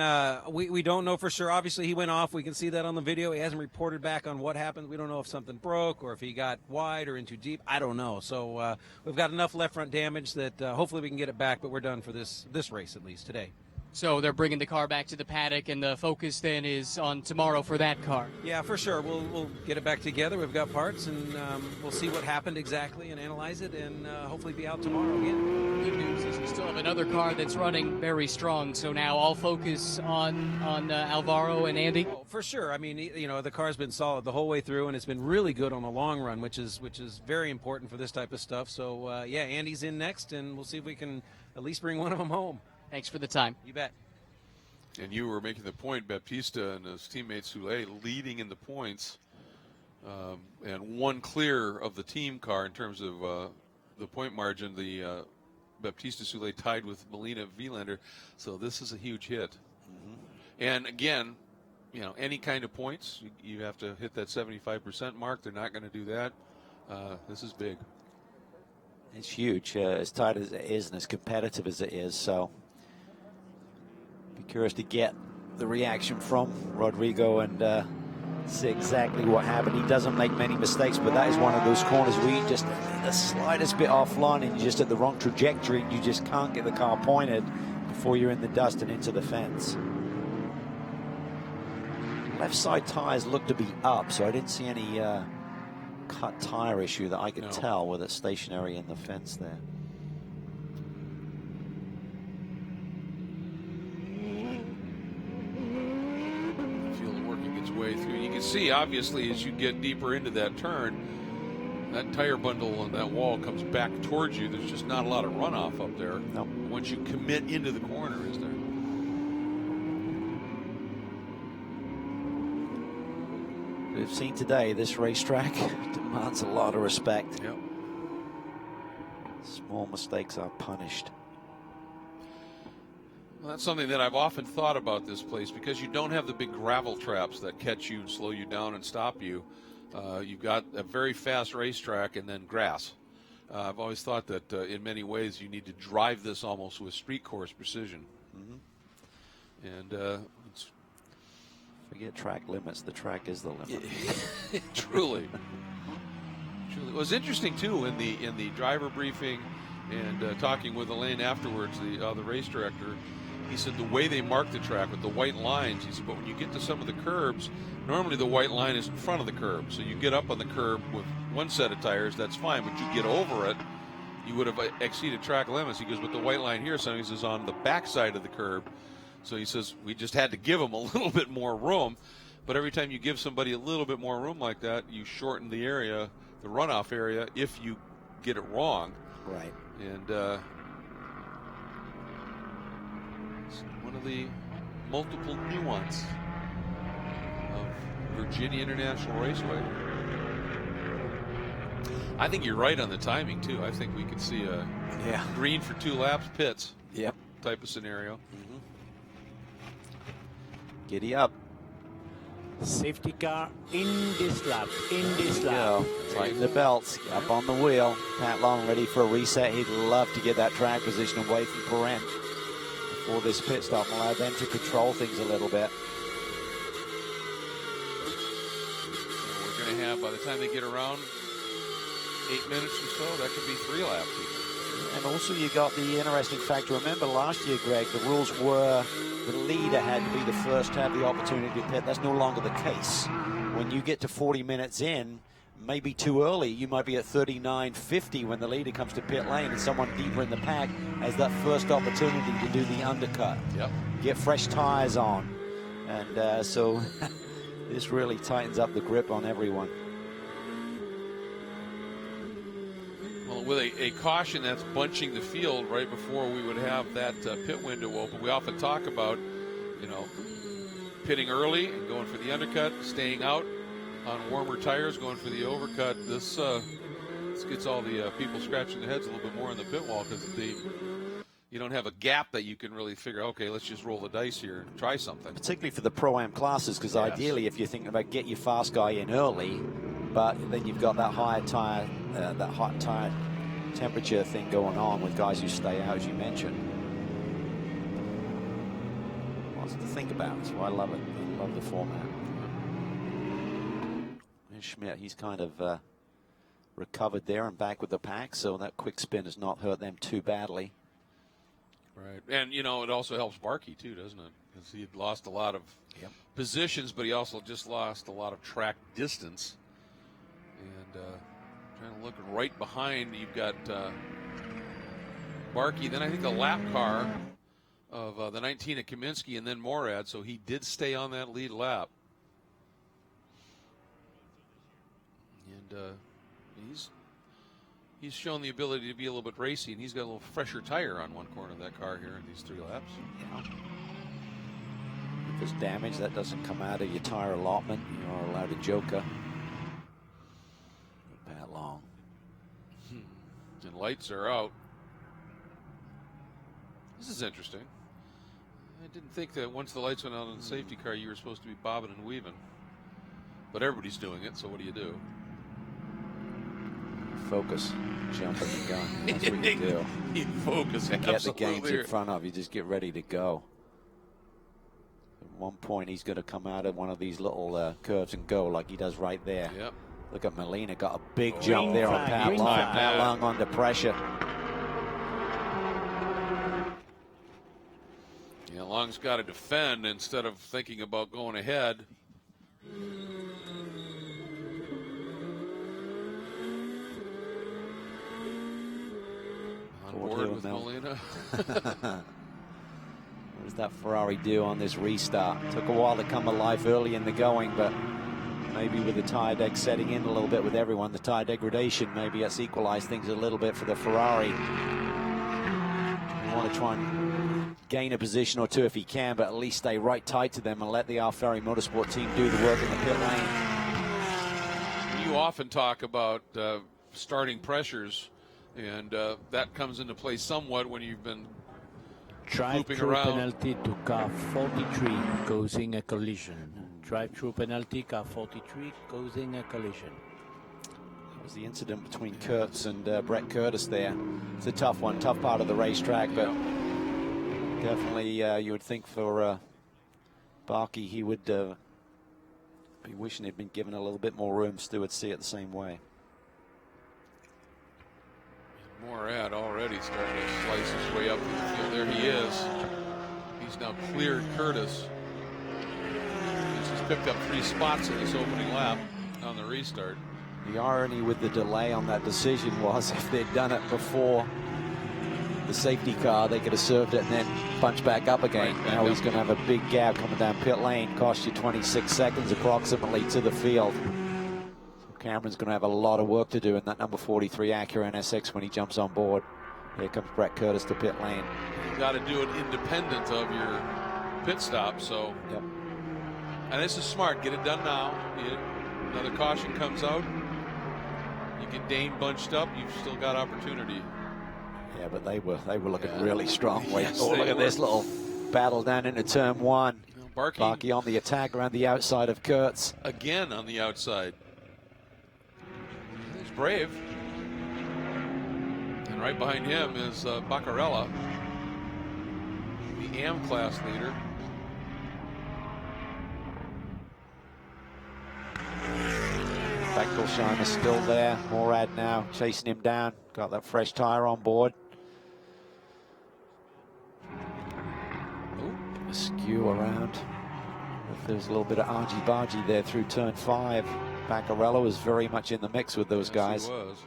we don't know for sure. Obviously, he went off. We can see that on the video. He hasn't reported back on what happened. We don't know if something broke or if he got wide or in too deep. I don't know. So we've got enough left front damage that hopefully we can get it back, but we're done for this race, at least today.
So they're bringing the car back to the paddock, and the focus then is on tomorrow for that car.
Yeah, for sure. We'll get it back together. We've got parts, and we'll see what happened exactly and analyze it, and hopefully be out tomorrow again.
Good news is we still have another car that's running very strong. So now all focus on Alvaro and Andy.
Oh, for sure. I mean, you know, the car's been solid the whole way through, and it's been really good on the long run, which is very important for this type of stuff. So yeah, Andy's in next, and we'll see if we can at least bring one of them home.
Thanks for the time.
You bet.
And you were making the point, Baptista and his teammate Soule leading in the points, and one clear of the team car in terms of the point margin. The Baptista Soule tied with Melina Vielander, so this is a huge hit. And again, you know, any kind of points, you have to hit that 75% mark. They're not going to do that. This is big.
It's huge, as tight as it is and as competitive as it is. So be curious to get the reaction from Rodrigo and see exactly what happened. He doesn't make many mistakes, but that is one of those corners where you just the slightest bit offline and you're just at the wrong trajectory. You just can't get the car pointed before you're in the dust and into the fence. Left side tires look to be up, so I didn't see any cut tire issue that I could tell with it stationary in the fence there.
Field working its way through. You can see, obviously, as you get deeper into that turn, that tire bundle on that wall comes back towards you. There's just not a lot of runoff up there.
Nope.
Once you commit into the corner, is there?
We've seen today, this racetrack demands a lot of respect.
Yep.
Small mistakes are punished.
Well, that's something that I've often thought about this place, because you don't have the big gravel traps that catch you and slow you down and stop you. You've got a very fast racetrack and then grass. I've always thought that in many ways you need to drive this almost with street course precision. And
Forget track limits, the track is the limit.
Truly. It was interesting too in the driver briefing and talking with Elaine afterwards, the race director. He said the way they mark the track with the white lines, he said, but when you get to some of the curbs, normally the white line is in front of the curb. So you get up on the curb with one set of tires, that's fine, but you get over it, you would have exceeded track limits. He goes, but the white line here, so he says, on the back side of the curb. So he says, we just had to give them a little bit more room. But every time you give somebody a little bit more room like that, you shorten the area, the runoff area, if you get it wrong.
Right.
And it's one of the multiple nuance of Virginia International Raceway. I think you're right on the timing, too. I think we could see a green for 2 laps, pits type of scenario.
Giddy up.
Safety car in this lap,
Tighten the belts, up on the wheel. Pat Long ready for a reset. He'd love to get that track position away from Perez before this pit stop and allow them to control things a little bit.
We're going to have, by the time they get around, 8 minutes or so, that could be 3 laps even.
And also you got the interesting factor. Remember last year, Greg, the rules were the leader had to be the first to have the opportunity to pit. That's no longer the case. When you get to 40 minutes in, maybe too early, you might be at 39.50 when the leader comes to pit lane and someone deeper in the pack has that first opportunity to do the undercut.
Yep.
Get fresh tires on. And so this really tightens up the grip on everyone.
Well, with a caution that's bunching the field right before we would have that pit window open, we often talk about, you know, pitting early and going for the undercut, staying out on warmer tires, going for the overcut. This gets all the people scratching their heads a little bit more on the pit wall because you don't have a gap that you can really figure, okay, let's just roll the dice here and try something.
Particularly for the Pro-Am classes, because
Yes.
ideally if you're thinking about get your fast guy in early, but then you've got that higher tire, that hot tire temperature thing going on with guys who stay out, as you mentioned. Lots to think about. That's why I love it. I love the format. And Schmidt, he's kind of recovered there and back with the pack, so that quick spin has not hurt them too badly.
Right. And, you know, it also helps Marquee, too, doesn't it? Because he had lost a lot of positions, but he also just lost a lot of track distance. And trying to look right behind, you've got Marquee. Then I think the lap car of the 19 at Kaminsky and then Morad, so he did stay on that lead lap. And he's shown the ability to be a little bit racy, and he's got a little fresher tire on one corner of that car here in these 3 laps.
Yeah. If there's damage, that doesn't come out of your tire allotment. You are allowed a joker. Pat Long.
And lights are out. This is interesting. I didn't think that once the lights went out on the safety car, you were supposed to be bobbing and weaving. But everybody's doing it, so what do you do?
Focus, jumping the gun. That's what you do.
You focus.
You get the
Absolutely.
games in front of you, just get ready to go. At one point, he's going to come out of one of these little curves and go like he does right there.
Yep.
Look at Molina, got a big jump there on Pat
green
Long.
flag.
Pat Long under pressure.
Yeah, Long's got to defend instead of thinking about going ahead. On board with Molina.
What does that Ferrari do on this restart? Took a while to come alive early in the going, but maybe with the tire deck setting in a little bit with everyone, the tire degradation, maybe that's equalized things a little bit for the Ferrari. You want to try and gain a position or two if he can, but at least stay right tight to them and let the Alvaro Motorsport team do the work in the pit lane.
You often talk about starting pressures, and that comes into play somewhat when you've been
Drive-through
around.
penalty to car 43 causing a collision. Drive-through penalty, car 43 causing a collision.
That was the incident between Kurtz and Brett Curtis there. It's a tough one, tough part of the racetrack, but definitely you would think for Barkey he would be wishing he'd been given a little bit more room. Stu would see it the same way.
Morad already starting to slice his way up in the field. There he is. He's now cleared Curtis. He's just picked up 3 spots in this opening lap on the restart.
The irony with the delay on that decision was if they'd done it before the safety car, they could have served it and then bunched back up again.
Right,
now he's going to have a big gap coming down pit lane, cost you 26 seconds approximately to the field. Cameron's going to have a lot of work to do in that number 43 Acura NSX when he jumps on board. Here comes Brett Curtis to pit lane.
You've got to do it independent of your pit stop. So,
Yep.
And this is smart. Get it done now. Another caution comes out. You get Dane bunched up. You've still got opportunity.
Yeah, but they were looking really strong.
Yes,
Oh,
they
look at
were.
this little battle down into turn 1. Marquee on the attack around the outside of Kurtz.
Again on the outside. He's brave. And right behind him is Baccarella, the AM class leader.
Bechtolsheim is still there. Morad now chasing him down. Got that fresh tire on board. Askew around. There's a little bit of argy-bargy there through turn 5. Baccarella was very much in the mix with those guys.
He was.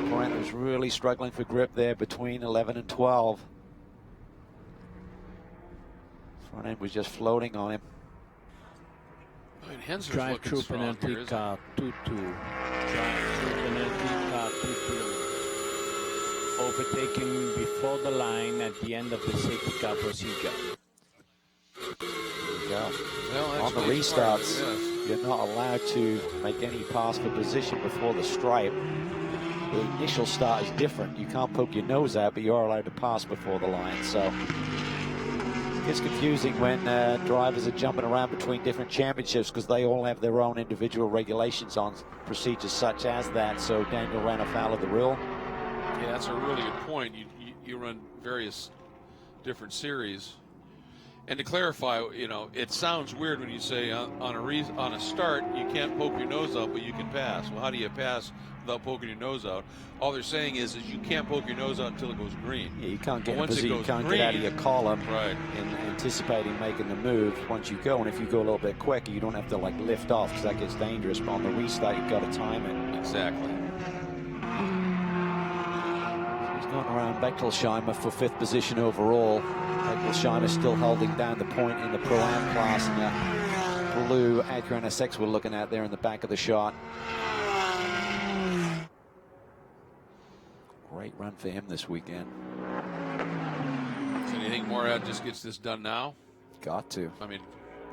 Brent was really struggling for grip there between 11 and 12. Front end was just floating on him.
Drive through penalty car 2-2. Drive through penalty car 2-2. Overtaken before the line at the end of the safety car procedure.
Well, on the
basically
restarts,
part of it, yes.
you're not allowed to make any pass for position before the stripe. The initial start is different. You can't poke your nose out, but you're allowed to pass before the line. So it gets confusing when drivers are jumping around between different championships because they all have their own individual regulations on procedures such as that. So Daniel ran afoul of the rule.
Yeah, that's a really good point. You run various different series. And to clarify, you know, it sounds weird when you say on a start you can't poke your nose out, but you can pass. Well, how do you pass without poking your nose out? All they're saying is you can't poke your nose out until it goes green.
Yeah, you can't get
once
you can't get out of your column,
right,
in anticipating making the move once you go. And if you go a little bit quicker, you don't have to like lift off because that gets dangerous. But on the restart, you've got to time it.
Exactly.
He's gone around Bechtolsheimer for 5th position overall. Bechtolsheimer still holding down the point in the Pro-Am class, and the blue Acura NSX we're looking at there in the back of the shot. Great run for him this weekend.
So you think Morad just gets this done now?
Got to.
I mean,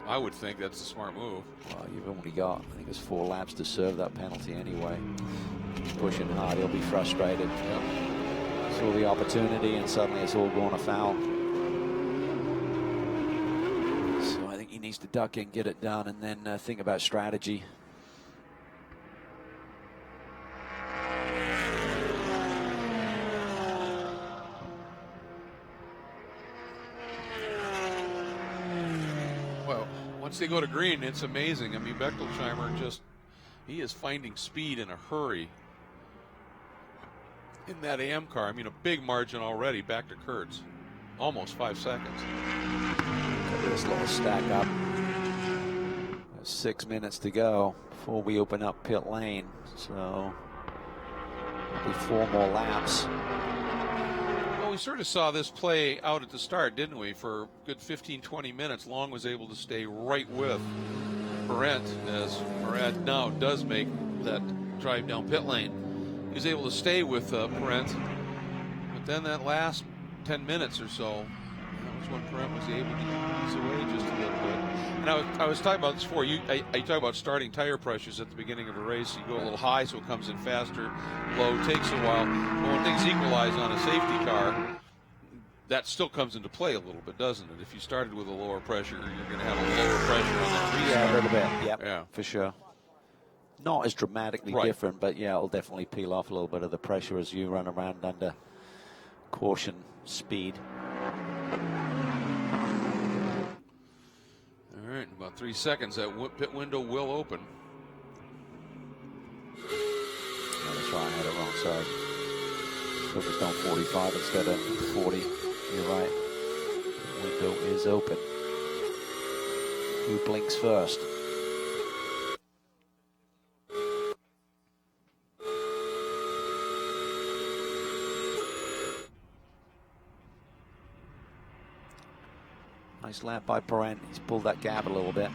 I would think that's a smart move.
Well, you've only got, I think it's 4 laps to serve that penalty anyway. He's pushing hard. He'll be frustrated.
Yep.
Saw the opportunity, and suddenly it's all going afoul. So I think he needs to duck in, get it done, and then think about strategy.
Well, once they go to green, it's amazing. I mean, Bechtolsheimer he is finding speed in a hurry in that AM car. I mean, a big margin already back to Kurtz. Almost 5 seconds.
Look at this little stack up. 6 minutes to go before we open up pit lane. So maybe 4 more laps.
Well, we sort of saw this play out at the start, didn't we? For a good 15-20 minutes, Long was able to stay right with Perez as Morad now does make that drive down pit lane. He was able to stay with Perez, but then that last 10 minutes or so, that was when Perez was able to ease away just a little bit. And I was talking about this before. I talk about starting tire pressures at the beginning of a race. You go a little high, so it comes in faster. Low takes a while. But when things equalize on a safety car, that still comes into play a little bit, doesn't it? If you started with a lower pressure, you're going to have a lower pressure on that restart.
Yeah, a little bit. Yep,
yeah,
for sure. Not as dramatically different, but yeah, it'll definitely peel off a little bit of the pressure as you run around under caution speed.
All right, in about 3 seconds, that pit window will open.
Oh, that's right, I had it wrong, sorry. Focused on 45 instead of 40. You're right. The window is open. Who blinks first? Nice lap by Perez. He's pulled that gap a little bit.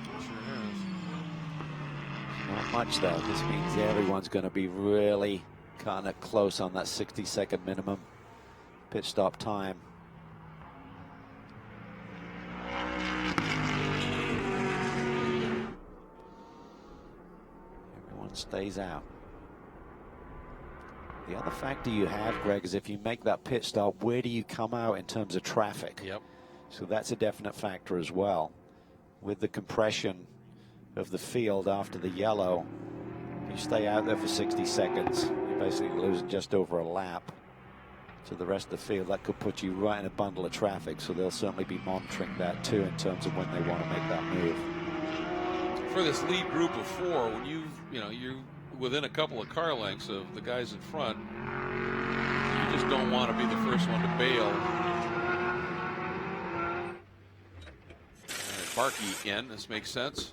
Not much though. This means everyone's going to be really kind of close on that 60-second minimum pit stop time. Everyone stays out. The other factor you have, Greg, is if you make that pit stop, where do you come out in terms of traffic?
Yep.
So that's a definite factor as well. With the compression of the field after the yellow, if you stay out there for 60 seconds, you're basically losing just over a lap to the rest of the field. That could put you right in a bundle of traffic, so they'll certainly be monitoring that too in terms of when they want to make that move.
For this lead group of 4, when you're within a couple of car lengths of the guys in front, you just don't want to be the first one to bail. Marquee in, this makes sense.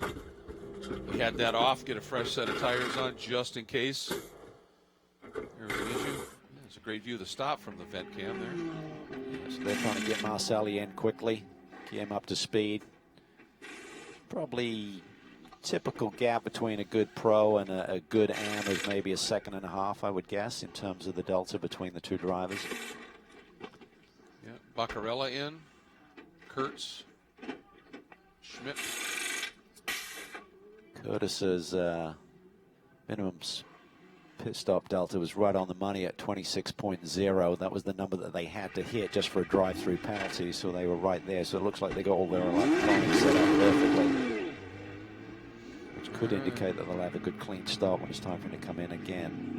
He had that off, get a fresh set of tires on just in case there was an issue. Yeah, it's a great view of the stop from the vent cam there.
So they're trying to get Marcelli in quickly, get him up to speed. Probably typical gap between a good pro and a good AM is maybe a 1.5 seconds, I would guess, in terms of the delta between the two drivers.
Yeah, Baccarella in, Kurtz, Schmidt.
Curtis's minimum pit stop delta was right on the money at 26.0. That was the number that they had to hit just for a drive-through penalty, so they were right there. So it looks like they got all their electronics set up perfectly, which could indicate that they'll have a good clean start when it's time for him to come in again.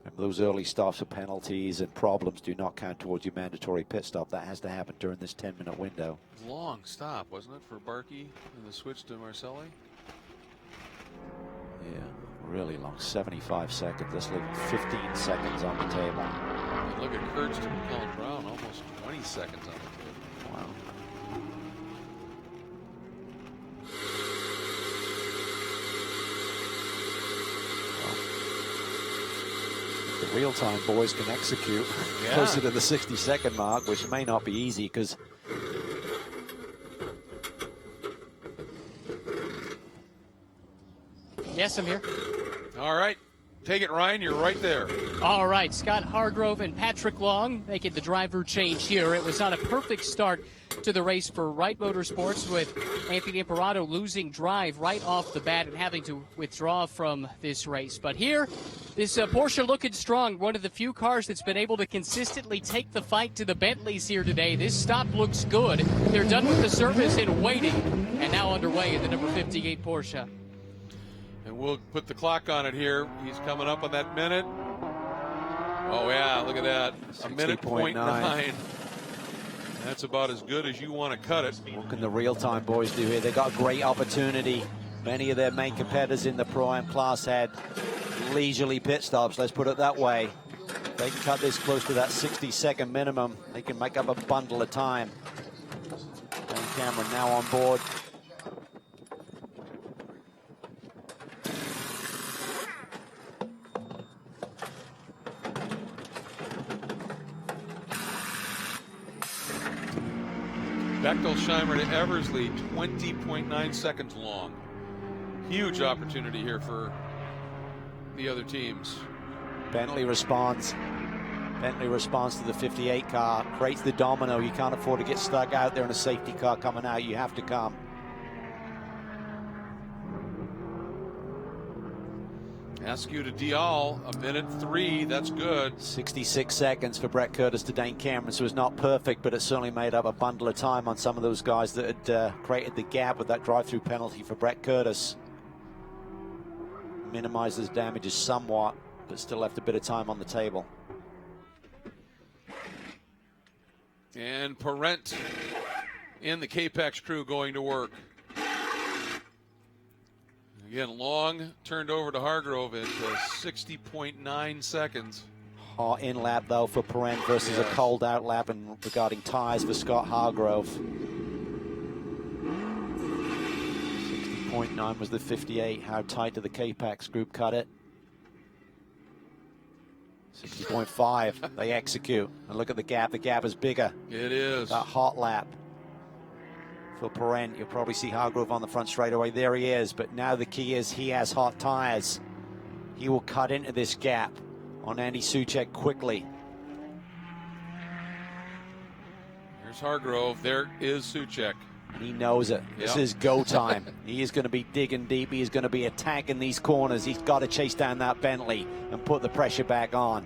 Remember, those early stops of penalties and problems do not count towards your mandatory pit stop. That has to happen during this 10-minute window.
Long stop, wasn't it, for Barkey and the switch to Marcelli?
Yeah, really long, 75 seconds. Let's leave 15 seconds on the table.
And look at Kurtz to Colin Brown, almost 20 seconds on the table.
Wow. Well, the real-time boys can execute closer to the 60-second mark, which may not be easy because
Yes, I'm here.
All right. Take it, Ryan. You're right there.
All right, Scott Hargrove and Patrick Long making the driver change here. It was not a perfect start to the race for Wright Motorsports, with Anthony Imperato losing drive right off the bat and having to withdraw from this race. But here, this Porsche looking strong. One of the few cars that's been able to consistently take the fight to the Bentleys here today. This stop looks good. They're done with the service and waiting, and now underway in the number 58 Porsche.
And we'll put the clock on it here. He's coming up on that minute. Oh, yeah, look at that. A minute point 9. That's about as good as you want to cut it.
What can the real-time boys do here? They've got a great opportunity. Many of their main competitors in the Pro-Am class had leisurely pit stops, let's put it that way. They can cut this close to that 60-second minimum. They can make up a bundle of time. Dan Cameron now on board.
Bechtolsheimer to Eversley, 20.9 seconds long. Huge opportunity here for the other teams.
Bentley responds. Bentley responds to the 58 car, creates the domino. You can't afford to get stuck out there in a safety car coming out. You have to come.
Askew to Dial, a minute 3, that's good.
66 seconds for Brett Curtis to Dane Cameron, so it's not perfect, but it certainly made up a bundle of time on some of those guys that had created the gap with that drive-through penalty for Brett Curtis. Minimizes damages somewhat, but still left a bit of time on the table.
And Parent in the K-Pax crew going to work. Again, Long turned over to Hargrove at 60.9 seconds.
Hot in lap though for Parent versus a cold out lap, and regarding tires for Scott Hargrove. 60.9 was the 58. How tight did the K-Pax group cut it? 60.5. They execute. And look at the gap. The gap is bigger.
It is.
That hot lap for Parent. You'll probably see Hargrove on the front straightaway. There he is. But now the key is he has hot tires. He will cut into this gap on Andy Soucek quickly.
Here's Hargrove. There is Soucek.
He knows it. This is go time. He is going to be digging deep. He is going to be attacking these corners. He's got to chase down that Bentley and put the pressure back on.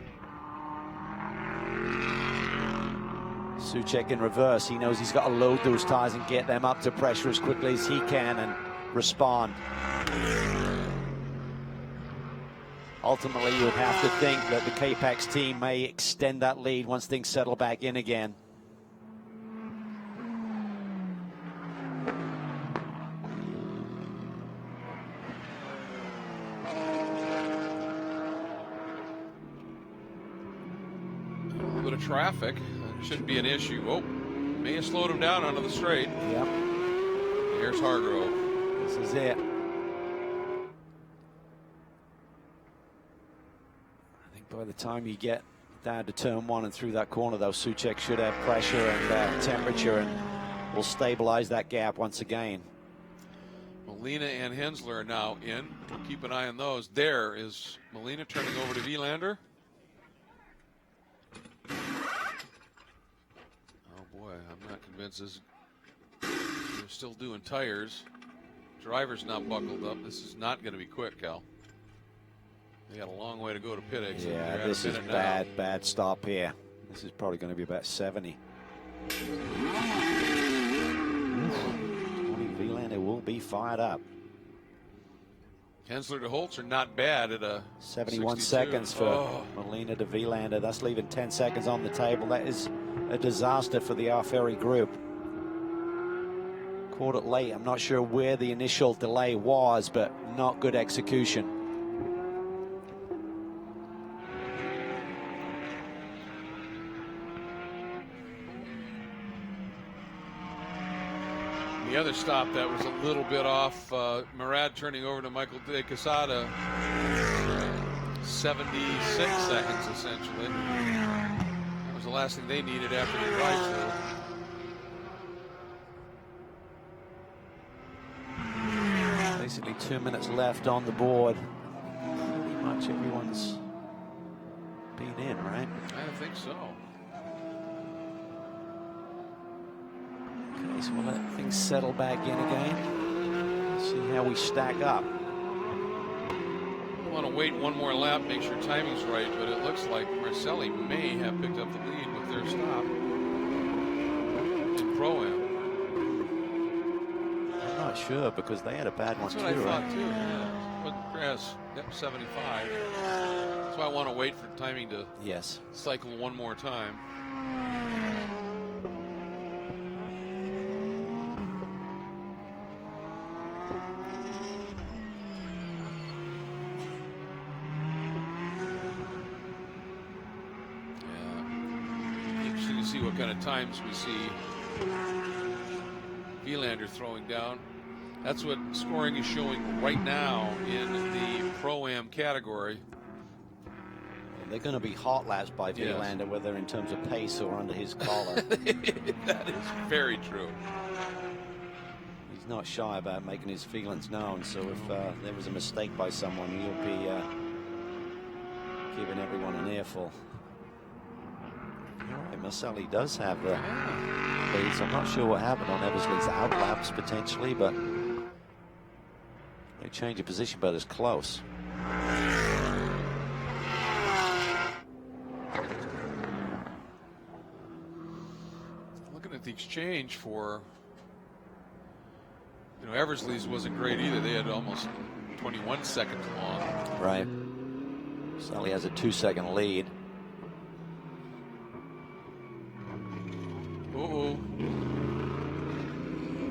Souček in reverse. He knows he's got to load those tires and get them up to pressure as quickly as he can and respond. Ultimately, you would have to think that the K-Pax team may extend that lead once things settle back in again.
Traffic shouldn't be an issue. Oh, may have slowed him down onto the straight.
Yep.
Here's Hargrove.
This is it. I think by the time you get down to turn one and through that corner, though, Souček should have pressure and temperature and will stabilize that gap once again.
Molina and Hensler are now in. We'll keep an eye on those. There is Molina turning over to Vilander. I'm not convinced they're still doing tires. Driver's not buckled up. This is not going to be quick, Cal. They got a long way to go to pit exit.
Yeah, this is bad stop here. This is probably going to be about 70. Vilander will be fired up.
Hensler to Holzer, not bad at a
71
62.
seconds for Molina to Vilander. That's leaving 10 seconds on the table. That is a disaster for the Alferi group. Caught it late. I'm not sure where the initial delay was, but not good execution.
The other stop that was a little bit off, Murad turning over to Michael De Quesada, 76 seconds essentially. That was the last thing they needed after the drive-through.
Basically 2 minutes left on the board. Pretty much everyone's been in, right?
I think so.
Okay, so we'll let things settle back in again. See how we stack up.
I want to wait one more lap, make sure timing's right, but it looks like Marcelli may have picked up the lead with their stop in Pro-Am.
I'm not sure because they had a bad one too,
That's what I
right?
thought too, yeah. But grass, yep, 75. That's why I want to wait for timing to cycle one more time. See what kind of times we see Vilander throwing down. That's what scoring is showing right now in the Pro-Am category.
Well, they're going to be hot laps by Vilander, whether in terms of pace or under his collar.
That is very true.
He's not shy about making his feelings known, so if there was a mistake by someone, he'll be giving everyone an earful. Marcelli does have the lead, so I'm not sure what happened on Eversley's outlaps potentially, but they change of position, but it's close.
Looking at the exchange for, Eversley's wasn't great either. They had almost 21 seconds long.
Right. Marcelli has a 2-second lead.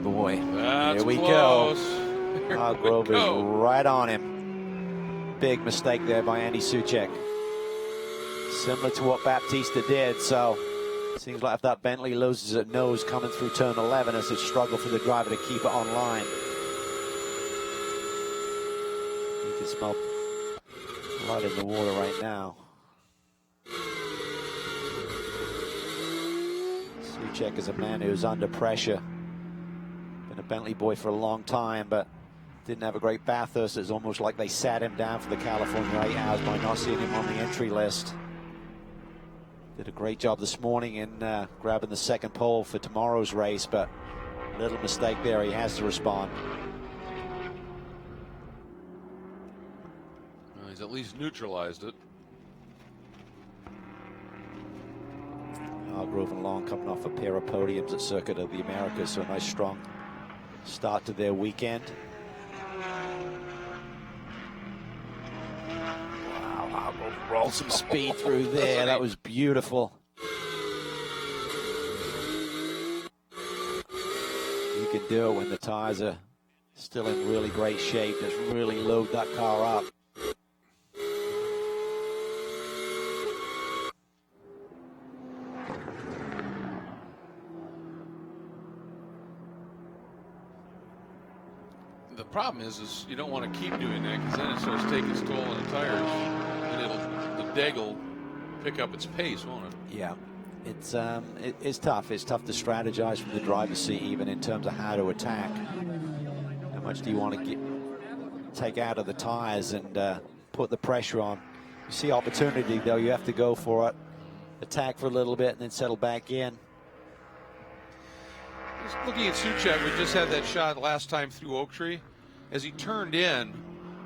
Boy,
that's
here we
close.
go. Hargrove is right on him. Big mistake there by Andy Souček. Similar to what Baptista did, so it seems like if that Bentley loses at nose coming through turn 11, it's a struggle for the driver to keep it on line. You can smell blood in the water right now. Souček is a man who's under pressure. Been a Bentley boy for a long time, but didn't have a great Bathurst. It's almost like they sat him down for the California 8 Hours by not seeing him on the entry list. Did a great job this morning in grabbing the second pole for tomorrow's race, but Little mistake there, he has to respond.
Well, he's at least neutralized it.
Hargrove and Long coming off a pair of podiums at Circuit of the Americas, so a nice strong start to their weekend. Wow, Hargrove rolled some speed through there. That was beautiful. You can do it when the tires are still in really great shape. Just really load that car up.
The problem is you don't want to keep doing that, because then it starts taking its toll on the tires, and the deg will pick up its pace, won't it?
Yeah, it's tough. It's tough to strategize from the driver's seat, even in terms of how to attack. How much do you want to take out of the tires and put the pressure on? You see opportunity, though, you have to go for it. Attack for a little bit and then settle back in.
Just looking at Souček, we just had that shot last time through Oak Tree. As he turned in,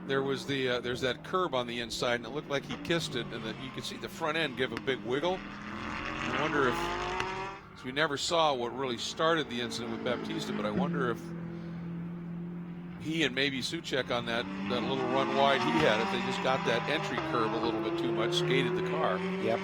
there was there's that curb on the inside, and it looked like he kissed it, and then you could see the front end give a big wiggle. I wonder if, so we never saw what really started the incident with Baptista, but I wonder if he and maybe Souček on that little run wide he had, if they just got that entry curb a little bit too much, skated the car.
Yep.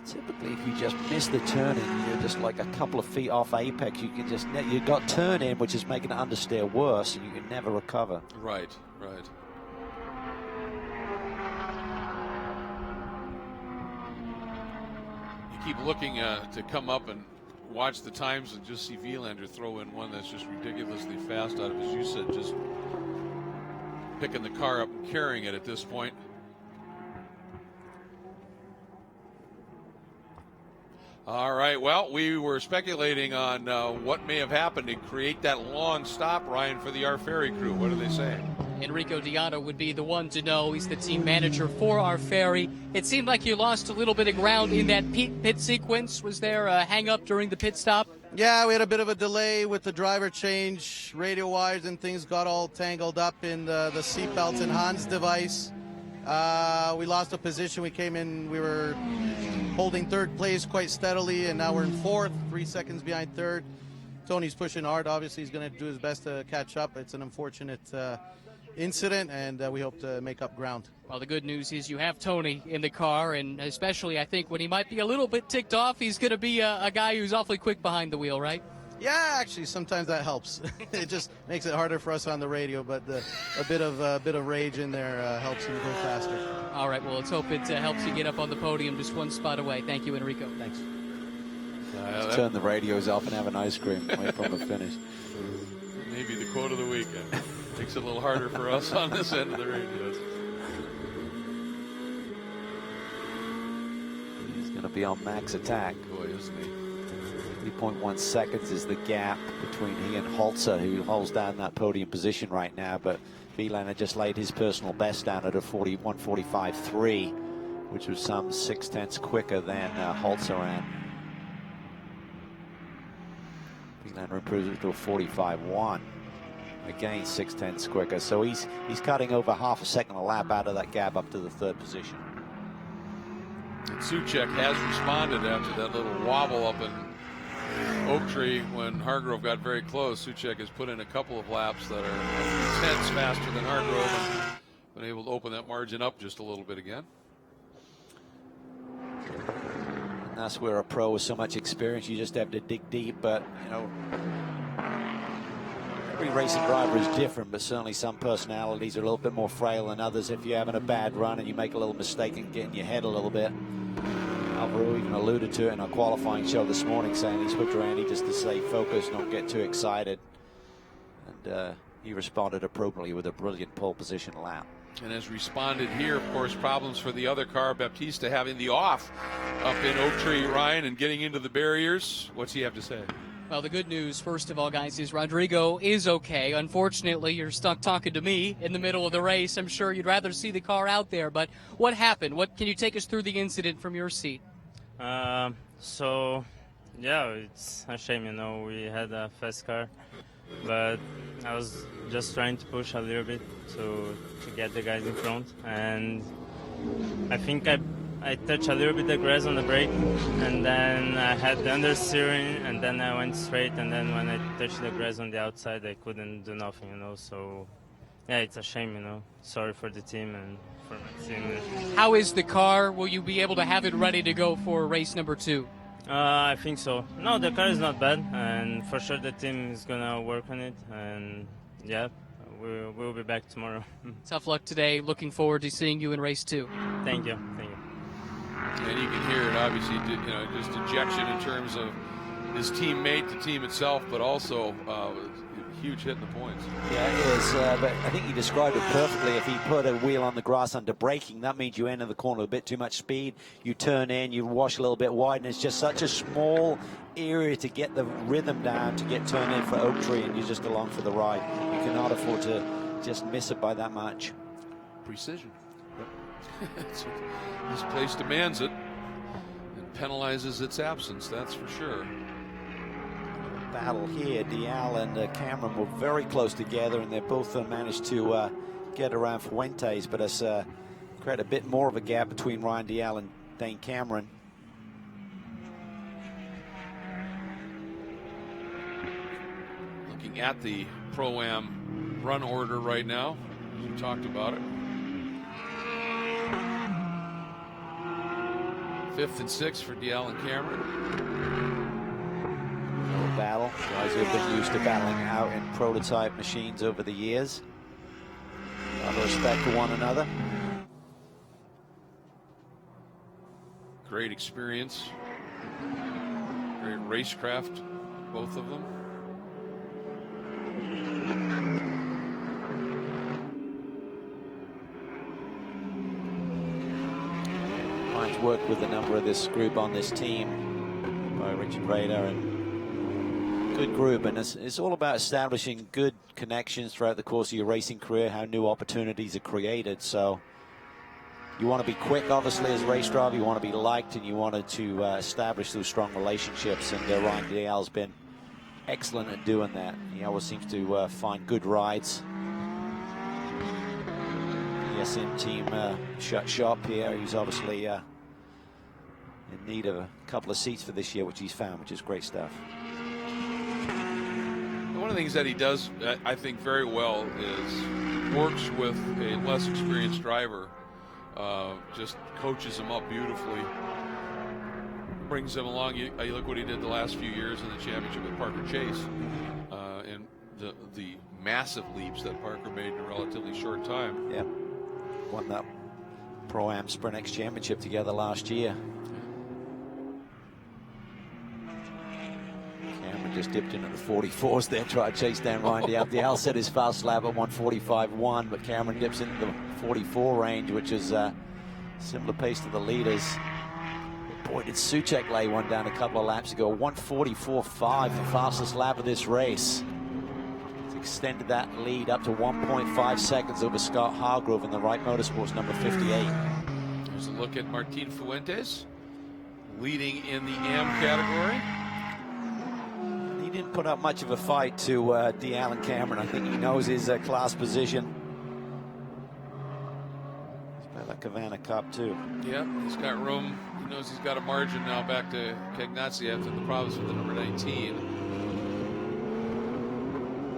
Typically, if you just miss the turn in, you're just like a couple of feet off apex. You can just you got turn in, which is making it understeer worse, and you can never recover.
Right, right. You keep looking to come up and watch the times and just see Vilander throw in one that's just ridiculously fast out of, as you said, just picking the car up and carrying it at this point. All right, well, we were speculating on what may have happened to create that long stop, Ryan, for the Arferi crew. What are they saying?
Enrico Diano would be the one to know. He's the team manager for Arferi. It seemed like you lost a little bit of ground in that pit sequence. Was there a hang-up during the pit stop?
Yeah, we had a bit of a delay with the driver change, radio wires and things got all tangled up in the seat belts and Hans' device. We lost a position. We came in, we were holding third place quite steadily, and now we're in fourth, 3 seconds behind third. Tony's pushing hard. Obviously, he's going to do his best to catch up. It's an unfortunate incident, and we hope to make up ground.
Well, the good news is you have Tony in the car, and especially I think when he might be a little bit ticked off, he's going to be a guy who's awfully quick behind the wheel, right?
Yeah, actually, sometimes that helps. It just makes it harder for us on the radio, but a bit of rage in there helps him go faster.
All right, well, let's hope it helps you get up on the podium just one spot away. Thank you, Enrico.
Thanks.
Just turn the radios off and have an ice cream. Wait for the finish.
Maybe the quote of the weekend. Makes it a little harder for us on this end of the radios.
He's going to be on max attack.
Boy, isn't he?
3.1 seconds is the gap between he and Holzer, who holds down that podium position right now, but Vilander just laid his personal best down at a 1:45.3, which was some 0.6 quicker than Holzer ran. Vilander improves it to a 45.1, again 0.6 quicker, so he's cutting over half a second a lap out of that gap up to the third position.
And Souček has responded after that little wobble up in Oak Tree when Hargrove got very close. Souček has put in a couple of laps that are tenths faster than Hargrove and been able to open that margin up just a little bit again.
And that's where a pro with so much experience, you just have to dig deep, but you know, every racing driver is different, but certainly some personalities are a little bit more frail than others. If you're having a bad run and you make a little mistake and get in your head a little bit. Alvaro even alluded to it in our qualifying show this morning, saying he's with Randy just to stay focused, don't get too excited. And he responded appropriately with a brilliant pole position lap.
And has responded here, of course, problems for the other car, Baptista having the off up in Oak Tree, Ryan, and getting into the barriers. What's he have to say?
Well, the good news, first of all, guys, is Rodrigo is okay. Unfortunately, you're stuck talking to me in the middle of the race. I'm sure you'd rather see the car out there, but what happened? What can you take us through the incident from your seat?
So, yeah, it's a shame, we had a fast car, but I was just trying to push a little bit to get the guys in front, and I think I touched a little bit the grass on the brake, and then I had the understeering, and then I went straight, and then when I touched the grass on the outside, I couldn't do nothing, so yeah, it's a shame, Sorry for the team and for my team.
How is the car? Will you be able to have it ready to go for race number 2?
I think so. No, the car is not bad, and for sure the team is gonna work on it, and yeah, we'll be back tomorrow.
Tough luck today. Looking forward to seeing you in race 2.
Thank you.
And you can hear it, obviously, just dejection in terms of his teammate, the team itself, but also huge hit in the points.
Yeah, it is, but I think you described it perfectly. If he put a wheel on the grass under braking, that means you enter the corner with a bit too much speed. You turn in, you wash a little bit wide, and it's just such a small area to get the rhythm down, to get turned in for Oak Tree, and you're just along for the ride. You cannot afford to just miss it by that much.
Precision. Yep. This place demands it and penalizes its absence, that's for sure.
Battle here. Dial and Cameron were very close together, and they both managed to get around Fuentes, but it's create a bit more of a gap between Ryan Dial and Dane Cameron.
Looking at the Pro-Am run order right now, we talked about it. 5th and 6th for Dial and Cameron.
Battle. Guys who have been used to battling out in prototype machines over the years. A lot of respect for one another.
Great experience. Great racecraft, both of them.
Ryan's worked with a number of this group on this team by Richard Rader, and good group, and it's all about establishing good connections throughout the course of your racing career, how new opportunities are created. So you want to be quick, obviously, as a race driver. You want to be liked, and you wanted to establish those strong relationships, and Ryan Dial's been excellent at doing that. He always seems to find good rides. The SM team shut shop here. He's obviously in need of a couple of seats for this year, which he's found, which is great stuff.
One of the things that he does, I think, very well is works with a less experienced driver, just coaches him up beautifully, brings him along. You look what he did the last few years in the championship with Parker Chase, and the massive leaps that Parker made in a relatively short time.
Yeah, won that Pro-Am Sprint X Championship together last year. Just dipped in at the 44s there, tried to chase down Ryan Dial. Dial set his fast lap at 1:45.1, but Cameron dips into the 44 range, which is similar pace to the leaders. But boy, did Soucek lay one down a couple of laps ago. 1:44.5, the fastest lap of this race. It's extended that lead up to 1.5 seconds over Scott Hargrove in the Wright Motorsports number 58.
There's a look at Martin Fuentes, leading in the AM category.
Didn't put up much of a fight to Dial and Cameron. I think he knows his class position. He's by the Havana Cup too.
Yeah, he's got room. He knows he's got a margin now back to Cagnazzi after the problems with the number 19.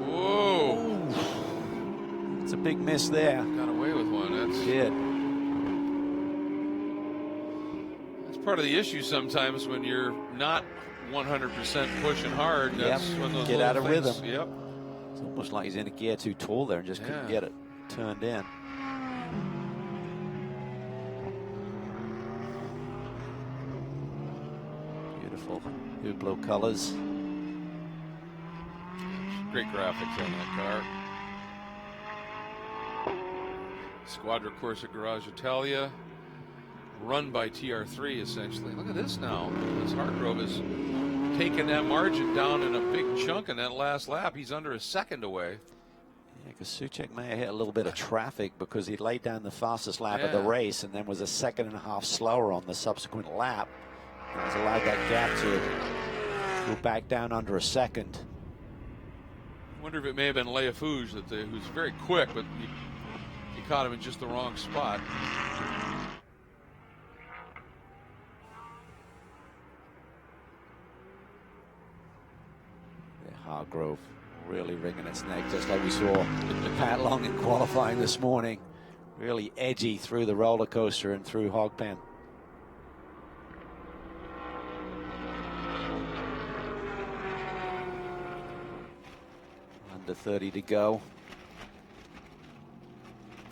Whoa!
It's a big miss there.
Got away with one. That's part of the issue sometimes when you're not 100% pushing hard. That's when those
get out of
things,
rhythm.
Yep.
It's almost like he's in a gear too tall there and just couldn't get it turned in. Beautiful Hublot colors.
Great graphics on that car. Squadra Corsa Garage Italia, run by TR3 essentially. Look at this now. This Hargrove is taking that margin down in a big chunk in that last lap. He's under a second away.
Yeah, because Soucek may have hit a little bit of traffic because he laid down the fastest lap of the race and then was a second and a half slower on the subsequent lap. Has allowed that gap to go back down under a second.
I wonder if it may have been Leafouge who's very quick, but he caught him in just the wrong spot.
Hargrove really wringing its neck, just like we saw Pat Long in qualifying this morning. Really edgy through the roller coaster and through Hogpen. Under 30 to go.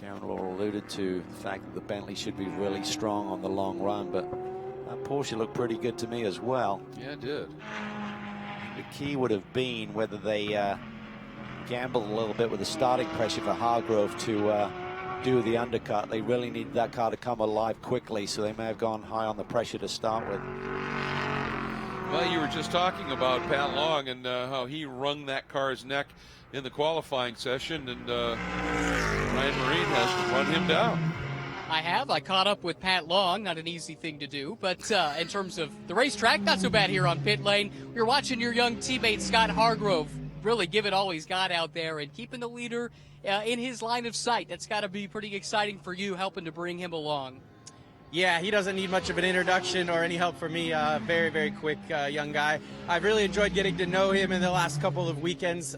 Darren Law alluded to the fact that the Bentley should be really strong on the long run, but that Porsche looked pretty good to me as well.
Yeah, it did.
The key would have been whether they gambled a little bit with the starting pressure for Hargrove to do the undercut. They really needed that car to come alive quickly, so they may have gone high on the pressure to start with.
Well, you were just talking about Pat Long and how he wrung that car's neck in the qualifying session, and Ryan Marine has run him down.
I caught up with Pat Long, not an easy thing to do, but in terms of the racetrack, not so bad here on pit lane. You're watching your young teammate Scott Hargrove really give it all he's got out there and keeping the leader in his line of sight. That's got to be pretty exciting for you, helping to bring him along.
Yeah, he doesn't need much of an introduction or any help from me. Very, very quick young guy. I've really enjoyed getting to know him in the last couple of weekends.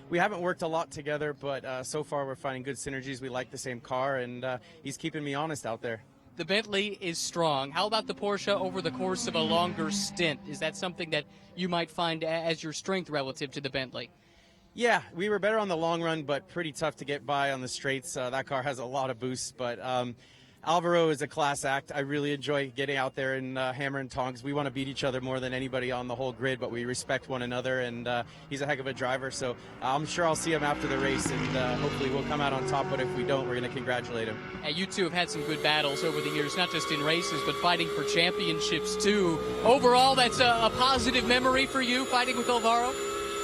We haven't worked a lot together, but so far we're finding good synergies. We like the same car, and he's keeping me honest out there.
The Bentley is strong. How about the Porsche over the course of a longer stint? Is that something that you might find as your strength relative to the Bentley?
Yeah, we were better on the long run, but pretty tough to get by on the straights. That car has a lot of boosts, but Alvaro is a class act. I really enjoy getting out there and hammering tongs. We want to beat each other more than anybody on the whole grid, but we respect one another, and he's a heck of a driver, so I'm sure I'll see him after the race, and hopefully we'll come out on top, but if we don't, we're going to congratulate him.
And you two have had some good battles over the years, not just in races, but fighting for championships, too. Overall, that's a positive memory for you, fighting with Alvaro?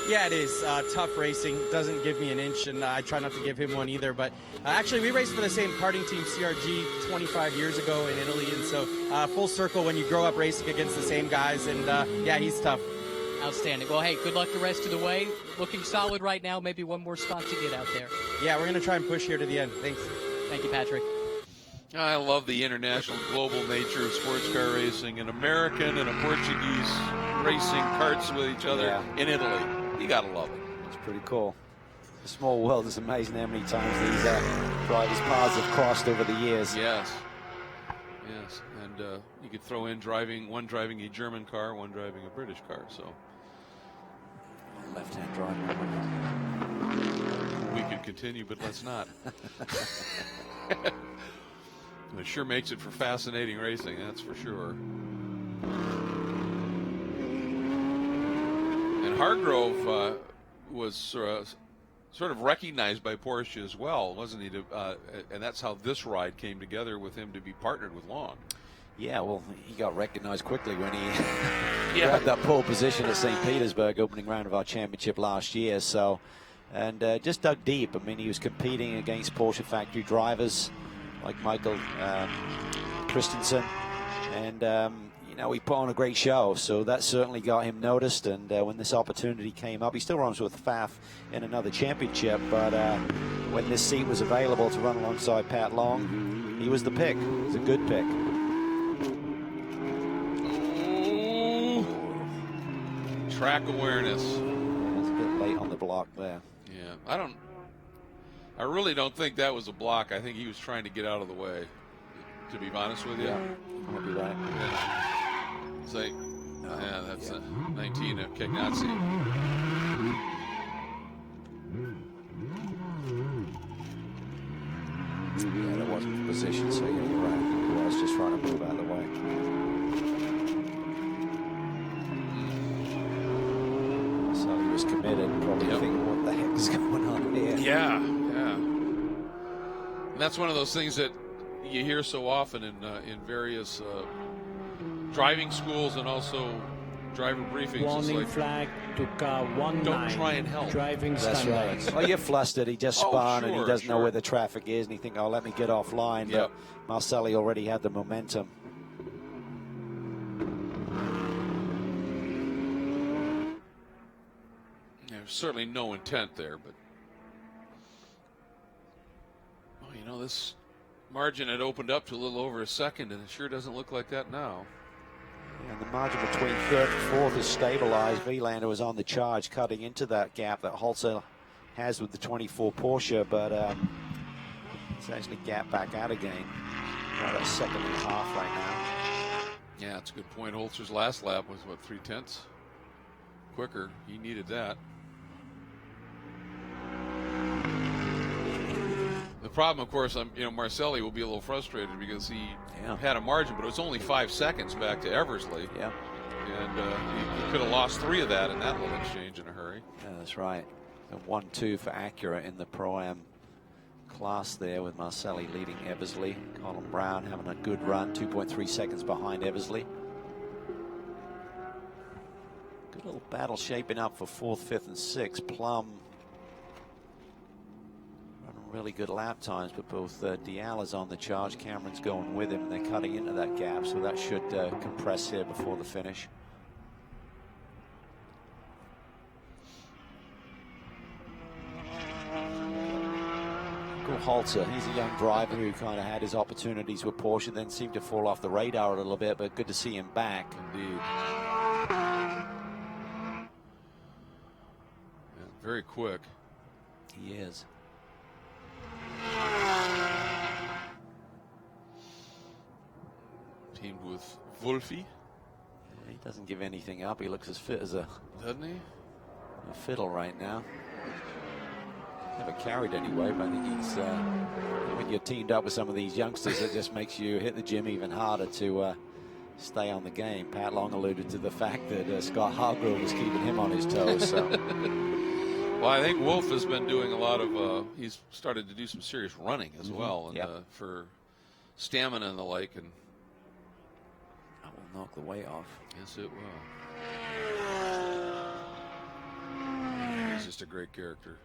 Yeah, it is. Tough racing. Doesn't give me an inch, and I try not to give him one either. But actually, we raced for the same karting team, CRG, 25 years ago in Italy. And so full circle when you grow up racing against the same guys. And, yeah, he's tough.
Outstanding. Well, hey, good luck the rest of the way. Looking solid right now. Maybe one more spot to get out there.
Yeah, we're going to try and push here to the end. Thanks.
Thank you, Patrick.
I love the international, global nature of sports car racing. An American and a Portuguese racing karts with each other in Italy. You gotta love it.
It's pretty cool. The small world is amazing how many times these drivers' paths have crossed over the years.
Yes. Yes. And you could throw in one driving a German car, one driving a British car. So
left-hand driver.
We could continue, but let's not. It sure makes it for fascinating racing, that's for sure. And Hargrove was sort of recognized by Porsche as well, wasn't he? And that's how this ride came together with him to be partnered with Long.
Yeah, well, he got recognized quickly when he grabbed that pole position at St. Petersburg, opening round of our championship last year. So, and just dug deep. I mean, he was competing against Porsche factory drivers like Michael Christensen, and you know, he put on a great show, so that certainly got him noticed. And when this opportunity came up, he still runs with Pfaff in another championship, but when this seat was available to run alongside Pat Long, he was the pick. It was a good pick.
Oh, track awareness.
It's a bit late on the block there.
Yeah, I really don't think that was a block. I think he was trying to get out of the way, to be honest with you.
Yeah, might be right.
Yeah. It's like, yeah, that's a 19 of Cagnazzi.
Yeah, that wasn't the position, so yeah, you're right. I think he was just trying to move out of the way. So he was committed, probably thinking, what the heck is going on here?
Yeah, yeah. And that's one of those things that you hear so often in various driving schools and also driver briefings.
Warning flag to car 19.
Don't try and help.
Driving
That's
standards.
right. Well, you're flustered. He just spun and he doesn't know
sure.
where the traffic is, and you think, oh, let me get offline.
Yep.
But Marcelli already had the momentum.
certainly no intent there, but you know, this margin had opened up to a little over a second, and it sure doesn't look like that now.
And the margin between third and fourth is stabilized. Vilander was on the charge, cutting into that gap that Holzer has with the 24 Porsche, but it's actually gapped back out again. About a second and a half right now.
Yeah, that's a good point. Holzer's last lap was, what, 3/10 quicker. He needed that. The problem, of course, you know, Marcelli will be a little frustrated because he had a margin, but it was only 5 seconds back to Eversley.
Yeah.
And he could have lost 3 of that in that little exchange in a hurry.
Yeah, that's right. A 1-2 for Acura in the Pro-Am class there, with Marcelli leading Eversley. Colin Brown having a good run, 2.3 seconds behind Eversley. Good little battle shaping up for 4th, 5th, and 6th. Plum running really good lap times, but both Dial is on the charge. Cameron's going with him, and they're cutting into that gap, so that should compress here before the finish. Holzer, he's a young driver who kind of had his opportunities with Porsche, then seemed to fall off the radar a little bit, but good to see him back.
Indeed. Yeah, very quick.
He is.
Teamed with Wolfi.
Yeah, he doesn't give anything up. He looks as fit as a fiddle right now. Never carried anyway, but I think he's, when you're teamed up with some of these youngsters, it just makes you hit the gym even harder to stay on the game. Pat Long alluded to the fact that Scott Hargrove was keeping him on his toes. So.
Well, I think Wolf has been doing a lot of, he's started to do some serious running as well, and for stamina and the like. And
that will knock the weight off.
Yes, it will. He's just a great character.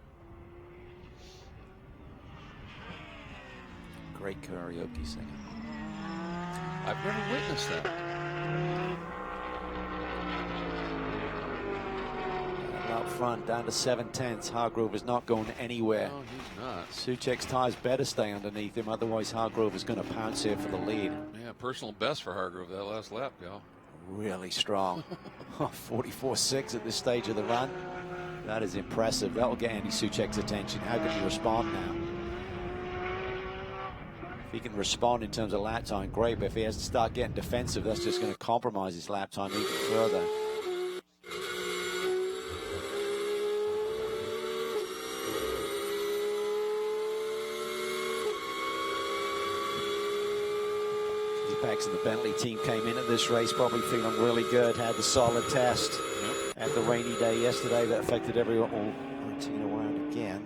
Great karaoke singing.
I've never witnessed that.
Up front, down to 7/10. Hargrove is not going anywhere.
No, he's not.
Soucek's tires better stay underneath him, otherwise Hargrove is going to pounce here for the lead.
Yeah, personal best for Hargrove that last lap, Gal.
Really strong. 44.6 at this stage of the run. That is impressive. That will get Andy Soucek's attention. How can he respond now? If he can respond in terms of lap time, great, but if he has to start getting defensive, that's just going to compromise his lap time even further. Pax and the Bentley team came into this race probably feeling really good, had the solid test. Had the rainy day yesterday that affected everyone. Oh, routine around again.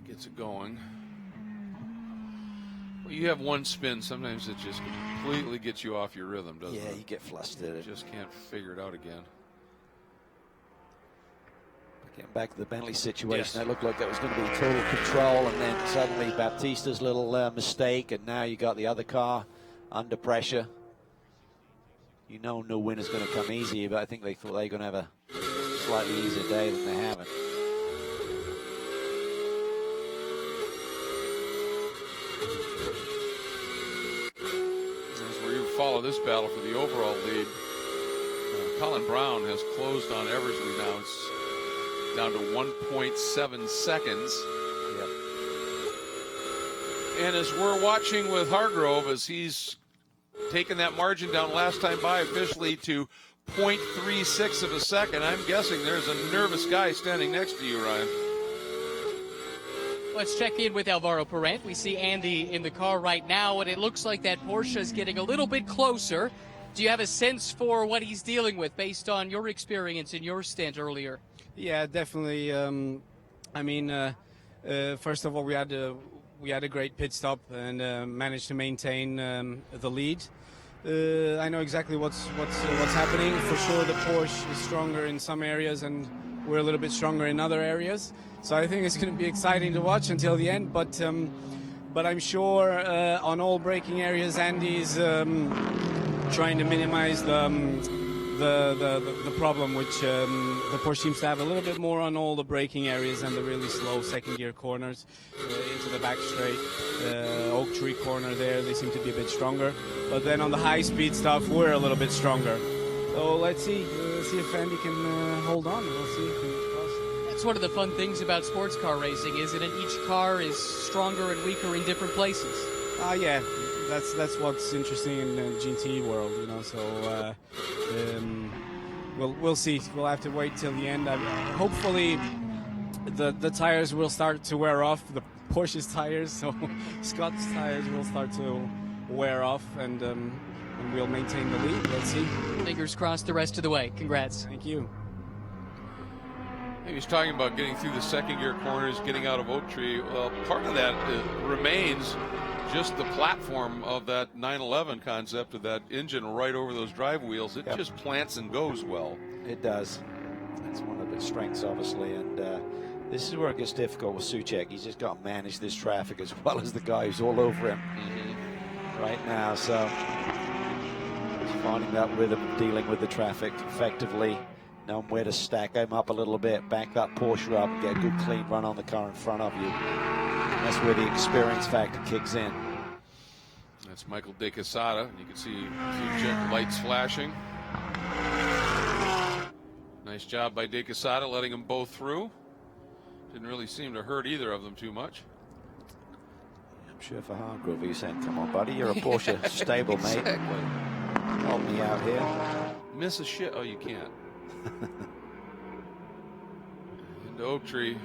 Gets it going. Well, you have one spin, sometimes it just completely gets you off your rhythm, doesn't it?
Yeah, you get flustered.
You just can't figure it out again.
Getting back to the Bentley situation, that looked like that was going to be total control, and then suddenly Baptista's little mistake, and now you got the other car under pressure. You know no winner's going to come easy, but I think they thought they were going to have a slightly easier day than they haven't.
As we follow this battle for the overall lead, Colin Brown has closed on Eversley now. It's down to 1.7 seconds.
Yep.
And as we're watching with Hargrove, as he's taken that margin down last time by officially to 0.36 of a second, I'm guessing there's a nervous guy standing next to you, Ryan.
Let's check in with Alvaro Perez. We see Andy in the car right now, and it looks like that Porsche is getting a little bit closer. Do you have a sense for what he's dealing with based on your experience in your stint earlier?
Yeah, definitely. First of all, we had a great pit stop and managed to maintain the lead. I know exactly what's happening. For sure, the Porsche is stronger in some areas, and we're a little bit stronger in other areas. So I think it's going to be exciting to watch until the end. But but I'm sure on all braking areas, Andy's trying to minimize the problem, which the Porsche seems to have a little bit more on all the braking areas and the really slow second gear corners into the back straight. Oak Tree corner there, they seem to be a bit stronger. But then on the high speed stuff, we're a little bit stronger. So let's see if Andy can hold on. We'll see.
That's one of the fun things about sports car racing, isn't it? Each car is stronger and weaker in different places.
Yeah, that's what's interesting in the GT world, you know. So we'll see. We'll have to wait till the end. Hopefully, the tires will start to wear off. The Porsche's tires, so Scott's tires will start to wear off, and we'll maintain the lead. Let's see.
Fingers crossed the rest of the way. Congrats.
Thank you.
He was talking about getting through the second gear corners, getting out of Oak Tree. Well, part of that remains just the platform of that 911 concept of that engine right over those drive wheels. It just plants and goes well.
It does. That's one of its strengths, obviously, and this is where it gets difficult with Souček. He's just got to manage this traffic as well as the guy who's all over him right now. So he's finding that rhythm of dealing with the traffic effectively, knowing where to stack him up a little bit, back that Porsche up, and get a good clean run on the car in front of you. And that's where the experience factor kicks in.
That's Michael De Quesada. You can see Souček lights flashing. Nice job by De Quesada letting them both through. Didn't really seem to hurt either of them too much.
I'm sure for Hargrove, he's saying, come on, buddy, you're a Porsche stable, mate.
Exactly.
Help me out here.
Miss a shit. Oh, you can't. Into Oak Tree.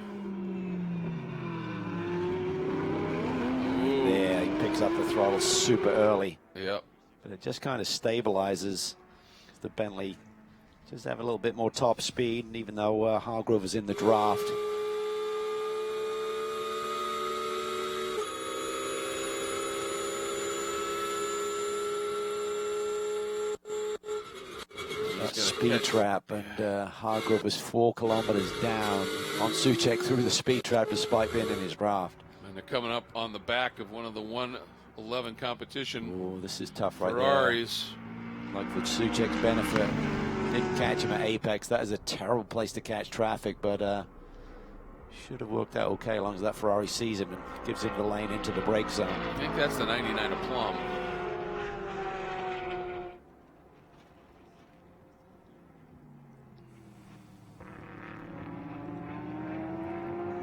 Ooh.
There, he picks up the throttle super early.
Yep.
But it just kind of stabilizes. The Bentley just have a little bit more top speed, and even though Hargrove is in the draft. Speed trap, and Hargrove is 4 kilometers down on Souček through the speed trap despite being in his draft.
And they're coming up on the back of one of the 111 competition.
Oh, this is tough right
Ferraris.
There. Like for Souček's benefit, didn't catch him at Apex. That is a terrible place to catch traffic, but should have worked out okay as long as that Ferrari sees him and gives him the lane into the brake zone.
I think that's the 99 of Plum.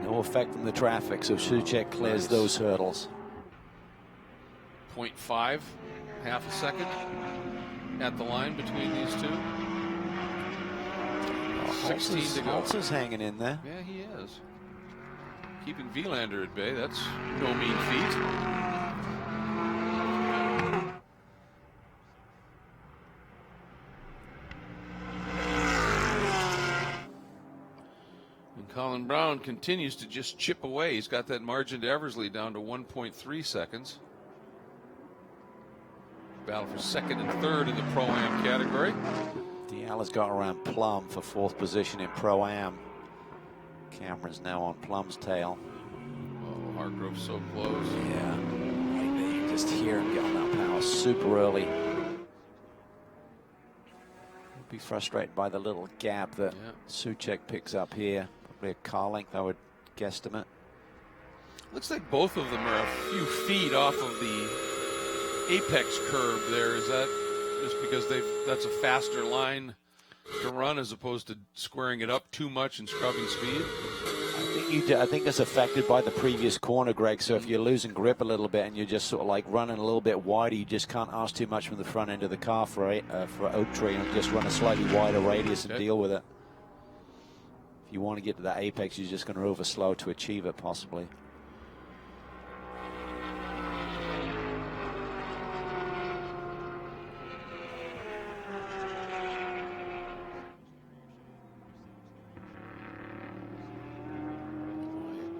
No effect on the traffic, so Souček clears those hurdles.
0.5, half a second at the line between these two. 16 to go.
Holtz's hanging in there.
Yeah, he is. Keeping Vilander at bay, that's no mean feat. Colin Brown continues to just chip away. He's got that margin to Eversley down to 1.3 seconds. Battle for second and third in the Pro-Am category.
Diala's got around Plum for 4th position in Pro-Am. Cameron's now on Plum's tail.
Oh, Hargrove's so close.
Yeah, right there. You just hear him get on that power super early. He'll be frustrated by the little gap that Souček picks up here. Probably a car length, I would guesstimate.
Looks like both of them are a few feet off of the apex curve there. Is that just because that's a faster line to run as opposed to squaring it up too much and scrubbing speed?
I think that's affected by the previous corner, Greg. So if you're losing grip a little bit and you're just sort of like running a little bit wider, you just can't ask too much from the front end of the car for Oak Tree and just run a slightly wider radius and deal with it. If you want to get to that apex, you're just going to overslow to achieve it, possibly.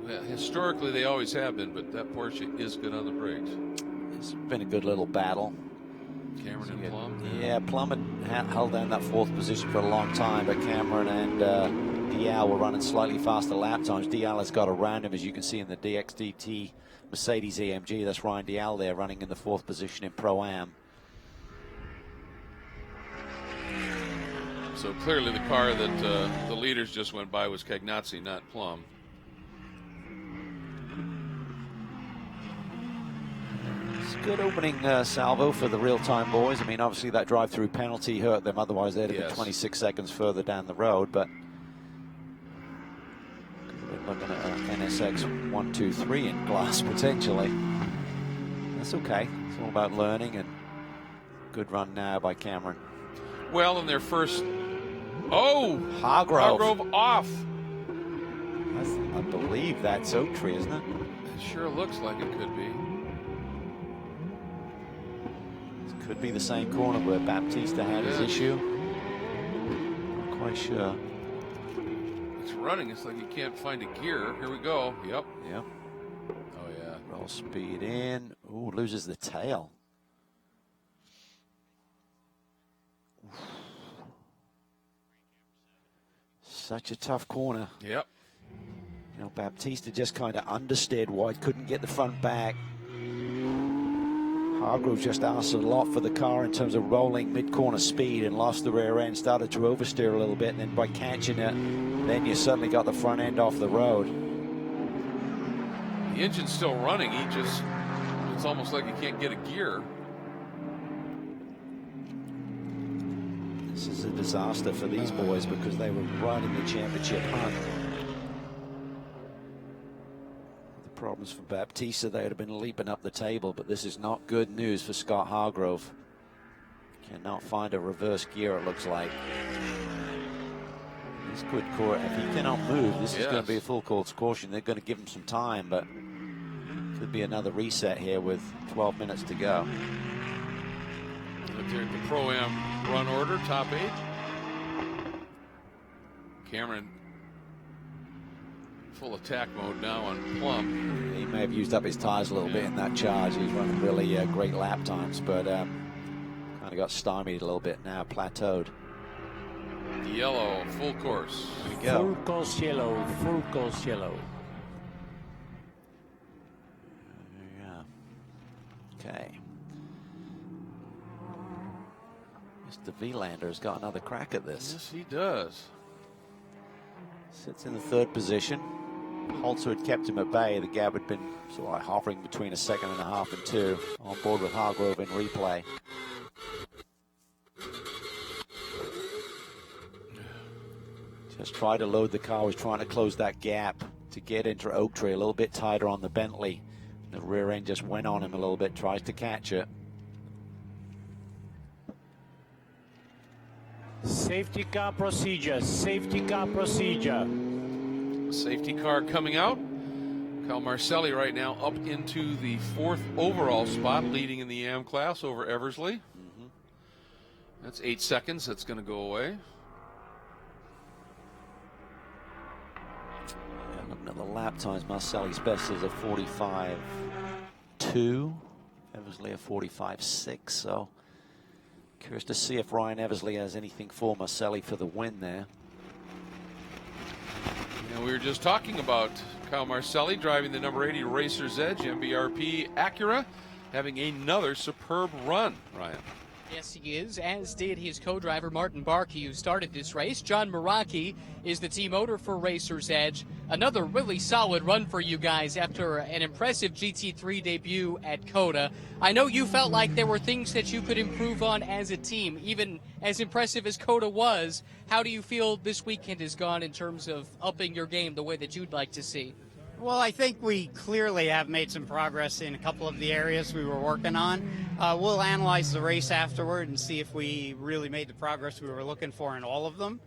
Well, historically, they always have been, but that Porsche is good on the brakes.
It's been a good little battle.
Cameron and Plum?
Yeah, Plum had held down that 4th position for a long time, but Cameron and Dial were running slightly faster lap times. Dial has got around him, as you can see in the DXDT Mercedes AMG. That's Ryan Dial there running in the 4th position in Pro-Am.
So clearly the car that the leaders just went by was Cagnazzi, not Plum.
It's a good opening salvo for the real-time boys. I mean, obviously that drive-through penalty hurt them. Otherwise, they'd have been 26 seconds further down the road. But we're looking at an NSX 1, 2, 3 in glass potentially. That's okay. It's all about learning, and good run now by Cameron.
Well, in their first... Oh!
Hargrove
off.
I believe that's Oak Tree, isn't it?
It sure looks like it could be.
This could be the same corner where Baptista had his issue. Not quite sure.
It's running. It's like you can't find a gear. Here we go. Yep.
Yep.
Oh, yeah.
Roll speed in. Ooh, loses the tail. Such a tough corner.
Yep.
You know, Baptista just kind of understeered wide, couldn't get the front back. Hargrove just asked a lot for the car in terms of rolling mid-corner speed and lost the rear end, started to oversteer a little bit, and then by catching it, then you suddenly got the front end off the road.
The engine's still running. It's almost like he can't get a gear.
This is a disaster for these boys because they were right in the championship hunt. The problems for Baptista, they would have been leaping up the table, but this is not good news for Scott Hargrove. Cannot find a reverse gear, it looks like. This could court, if he cannot move, this is going to be a full course caution. They're going to give him some time, but could be another reset here with 12 minutes to go.
They're at the Pro-Am run order, top 8. Cameron full attack mode now on Plum.
He may have used up his tires a little bit in that charge. He's running really great lap times, but kind of got stymied a little bit now, plateaued.
Yellow, full course.
There we go.
Full course yellow, full course yellow.
Yeah. Okay. Mr. Vilander has got another crack at this.
Yes, he does.
Sits in the 3rd position. Holzer had kept him at bay. The gap had been sort of like hovering between 1.5 seconds and 2. On board with Hargrove in replay. Just tried to load the car, was trying to close that gap to get into Oak Tree a little bit tighter on the Bentley. The rear end just went on him a little bit, tries to catch it.
Safety car procedure, safety car procedure.
Safety car coming out. Cal Marcelli right now up into the 4th overall spot, leading in the AM class over Eversley. That's 8 seconds. That's going to go away.
Yeah, looking at the lap times, Marcelli's best is a 45.2. Eversley a 45.6. So curious to see if Ryan Eversley has anything for Marcelli for the win there.
And we were just talking about Kyle Marcelli driving the number 80 Racer's Edge MBRP Acura, having another superb run, Ryan.
Yes, he is, as did his co-driver Martin Barkey, who started this race. John Marquee is the team owner for Racer's Edge. Another really solid run for you guys after an impressive GT3 debut at COTA. I know you felt like there were things that you could improve on as a team, even as impressive as COTA was. How do you feel this weekend has gone in terms of upping your game the way that you'd like to see?
Well, I think we clearly have made some progress in a couple of the areas we were working on. We'll analyze the race afterward and see if we really made the progress we were looking for in all of them.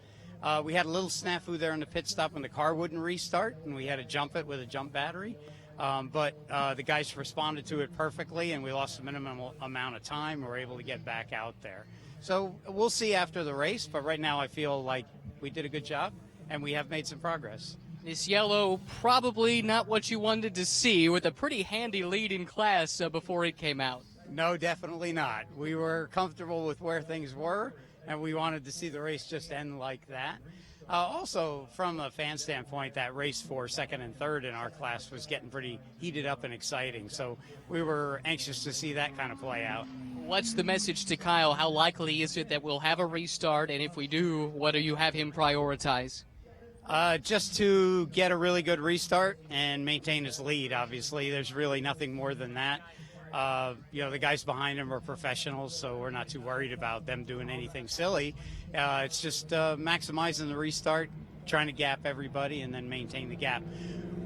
We had a little snafu there in the pit stop when the car wouldn't restart, and we had to jump it with a jump battery. But the guys responded to it perfectly, and we lost a minimum amount of time. We were able to get back out there. So we'll see after the race, but right now I feel like we did a good job, and we have made some progress.
This yellow, probably not what you wanted to see, with a pretty handy lead in class before it came out.
No, definitely not. We were comfortable with where things were, and we wanted to see the race just end like that. Also, from a fan standpoint, that race for second and third in our class was getting pretty heated up and exciting. So we were anxious to see that kind of play out.
What's the message to Kyle? How likely is it that we'll have a restart? And if we do, what do you have him prioritize?
Just to get a really good restart and maintain his lead, obviously. There's really nothing more than that. The guys behind him are professionals, so we're not too worried about them doing anything silly. It's just maximizing the restart, trying to gap everybody, and then maintain the gap.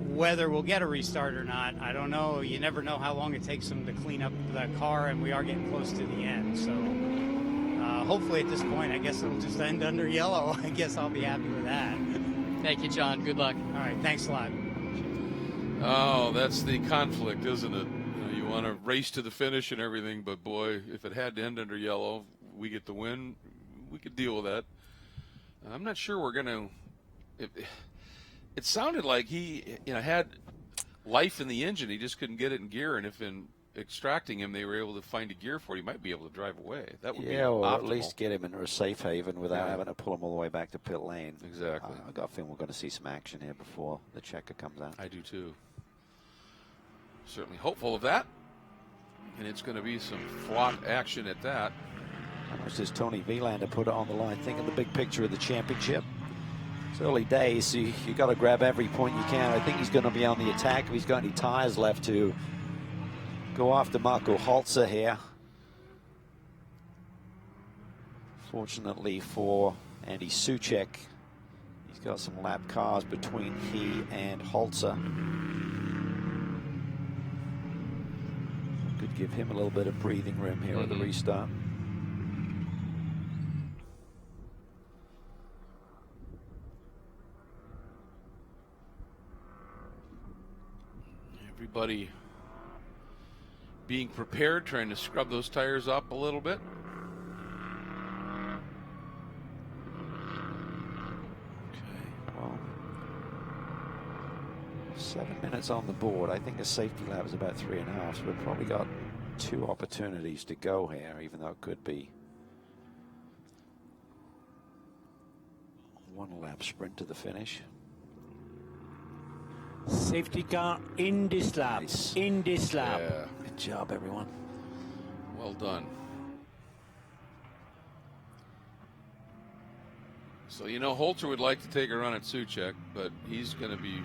Whether we'll get a restart or not, I don't know. You never know how long it takes them to clean up the car, and we are getting close to the end. So hopefully at this point, I guess it'll just end under yellow. I guess I'll be happy with that.
Thank you, John. Good luck.
All right, thanks a lot.
Oh, that's the conflict, isn't it? You want to race to the finish and everything, but boy, if it had to end under yellow, we get the win, we could deal with that. I'm not sure we're going to. It sounded like he had life in the engine. He just couldn't get it in gear, and if in extracting him they were able to find a gear for it, he might be able to drive away. That would be
or
optimal.
at least get him into a safe haven without having to pull him all the way back to pit lane.
Exactly.
I've got a feeling we're going to see some action here before the checker comes out.
I do too. Certainly hopeful of that. And it's going to be some fraught action at that.
How much does Tony Vilander put it on the line? Think of the big picture of the championship. It's early days, so you got to grab every point you can. I think he's going to be on the attack. If he's got any tires left to go after Marco Holzer here. Fortunately for Andy Suchek, he's got some lap cars between he and Holzer. Could give him a little bit of breathing room here at the restart.
Everybody being prepared, trying to scrub those tires up a little bit.
Okay, well, 7 minutes on the board. I think a safety lap is about 3.5, so we've probably got 2 opportunities to go here, even though it could be 1 lap sprint to the finish.
Safety car in this lap.
Nice.
In this lap.
Yeah.
Good job, everyone.
Well done. So, Holter would like to take a run at Suchek, but he's going to be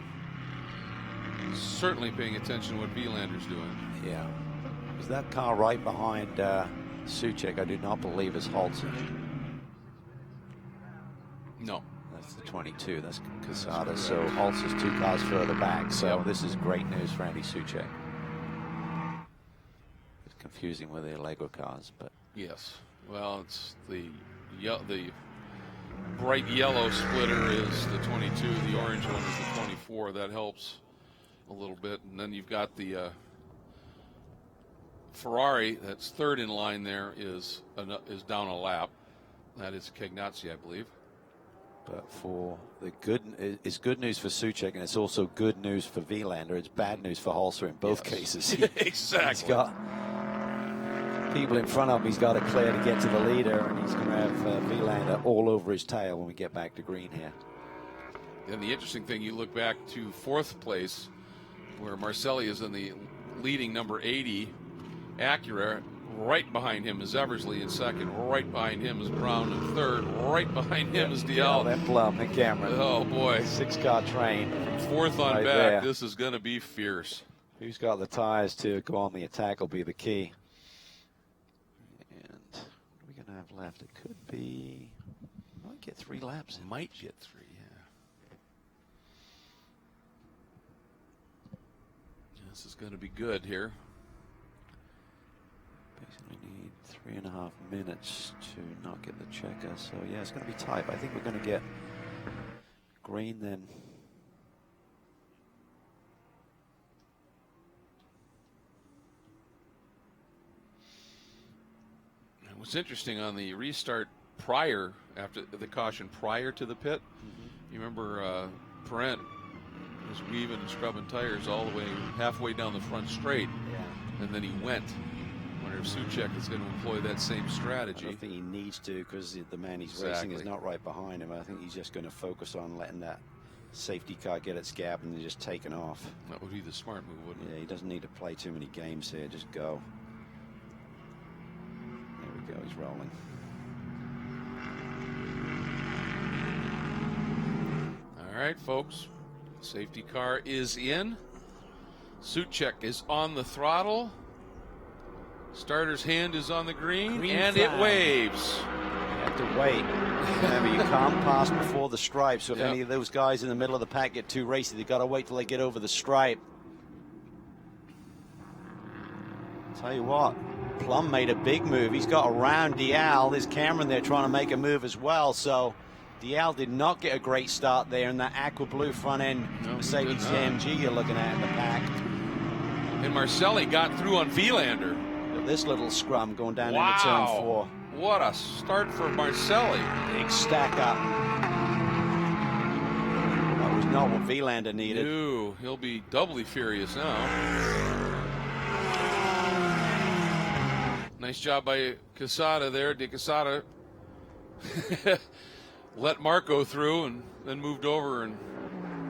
certainly paying attention to what Vierlander's doing.
Yeah. Is that car right behind Suchek? I do not believe is Holzer.
No.
That's the 22. That's Casada. So Holzer's 2 cars further back. So this is great news for Andy Suchek. It's confusing with the Lego cars, but
Yes. Well, it's the bright yellow splitter is the 22. The orange one is the 24. That helps a little bit. And then you've got the Ferrari that's third in line there is down a lap. That is Cagnazzi, I believe.
But for the it's good news for Suchek, and it's also good news for Vilander. It's bad news for Holzer in both cases.
Exactly.
He's got people in front of him he's got to clear to get to the leader, and he's going to have Vilander all over his tail when we get back to green here.
And the interesting thing, you look back to 4th place, where Marcelli is in the leading number 80 Acura. Right behind him is Eversley in 2nd. Right behind him is Brown in 3rd. Right behind him is DL.
That Blum and Cameron.
Oh, boy.
6-car train.
From 4th on
right
back,
there.
This is going to be fierce.
Who's got the tires to go on the attack will be the key. And what are we going to have left? It could be, might get 3 laps.
Might get 3, yeah. This is going to be good here.
Basically need 3.5 minutes to not get the checker. So, yeah, it's going to be tight. But I think we're going to get green then.
What's interesting on the restart prior, after the caution prior to the pit, you remember Perez was weaving and scrubbing tires all the way halfway down the front straight, and then he went. wonder if Souček is going to employ that same
I
strategy.
don't think he needs to, because the man he's racing is not right behind him. I think he's just going to focus on letting that safety car get its gap and then just taking off.
That would be the smart move, wouldn't it?
Yeah, he doesn't need to play too many games here. Just go. There we go. He's rolling.
All right, folks. Safety car is in. Souček is on the throttle. Starter's hand is on the green and
flag.
it waves.
You have to wait. Remember, you can't pass before the stripe, so if any of those guys in the middle of the pack get too racy, they've got to wait till they get over the stripe. Tell you what, Plum made a big move. He's got around Dial. There's Cameron there trying to make a move as well, so Dial did not get a great start there in that aqua blue front end Mercedes AMG you're looking at in the pack.
And Marcelli got through on Vilander.
This little scrum going down into turn 4.
What a start for Marcelli.
Big stack up. That was not what Vilander needed.
No, he'll be doubly furious now. Nice job by Quesada there. De Quesada let Marco through and then moved over and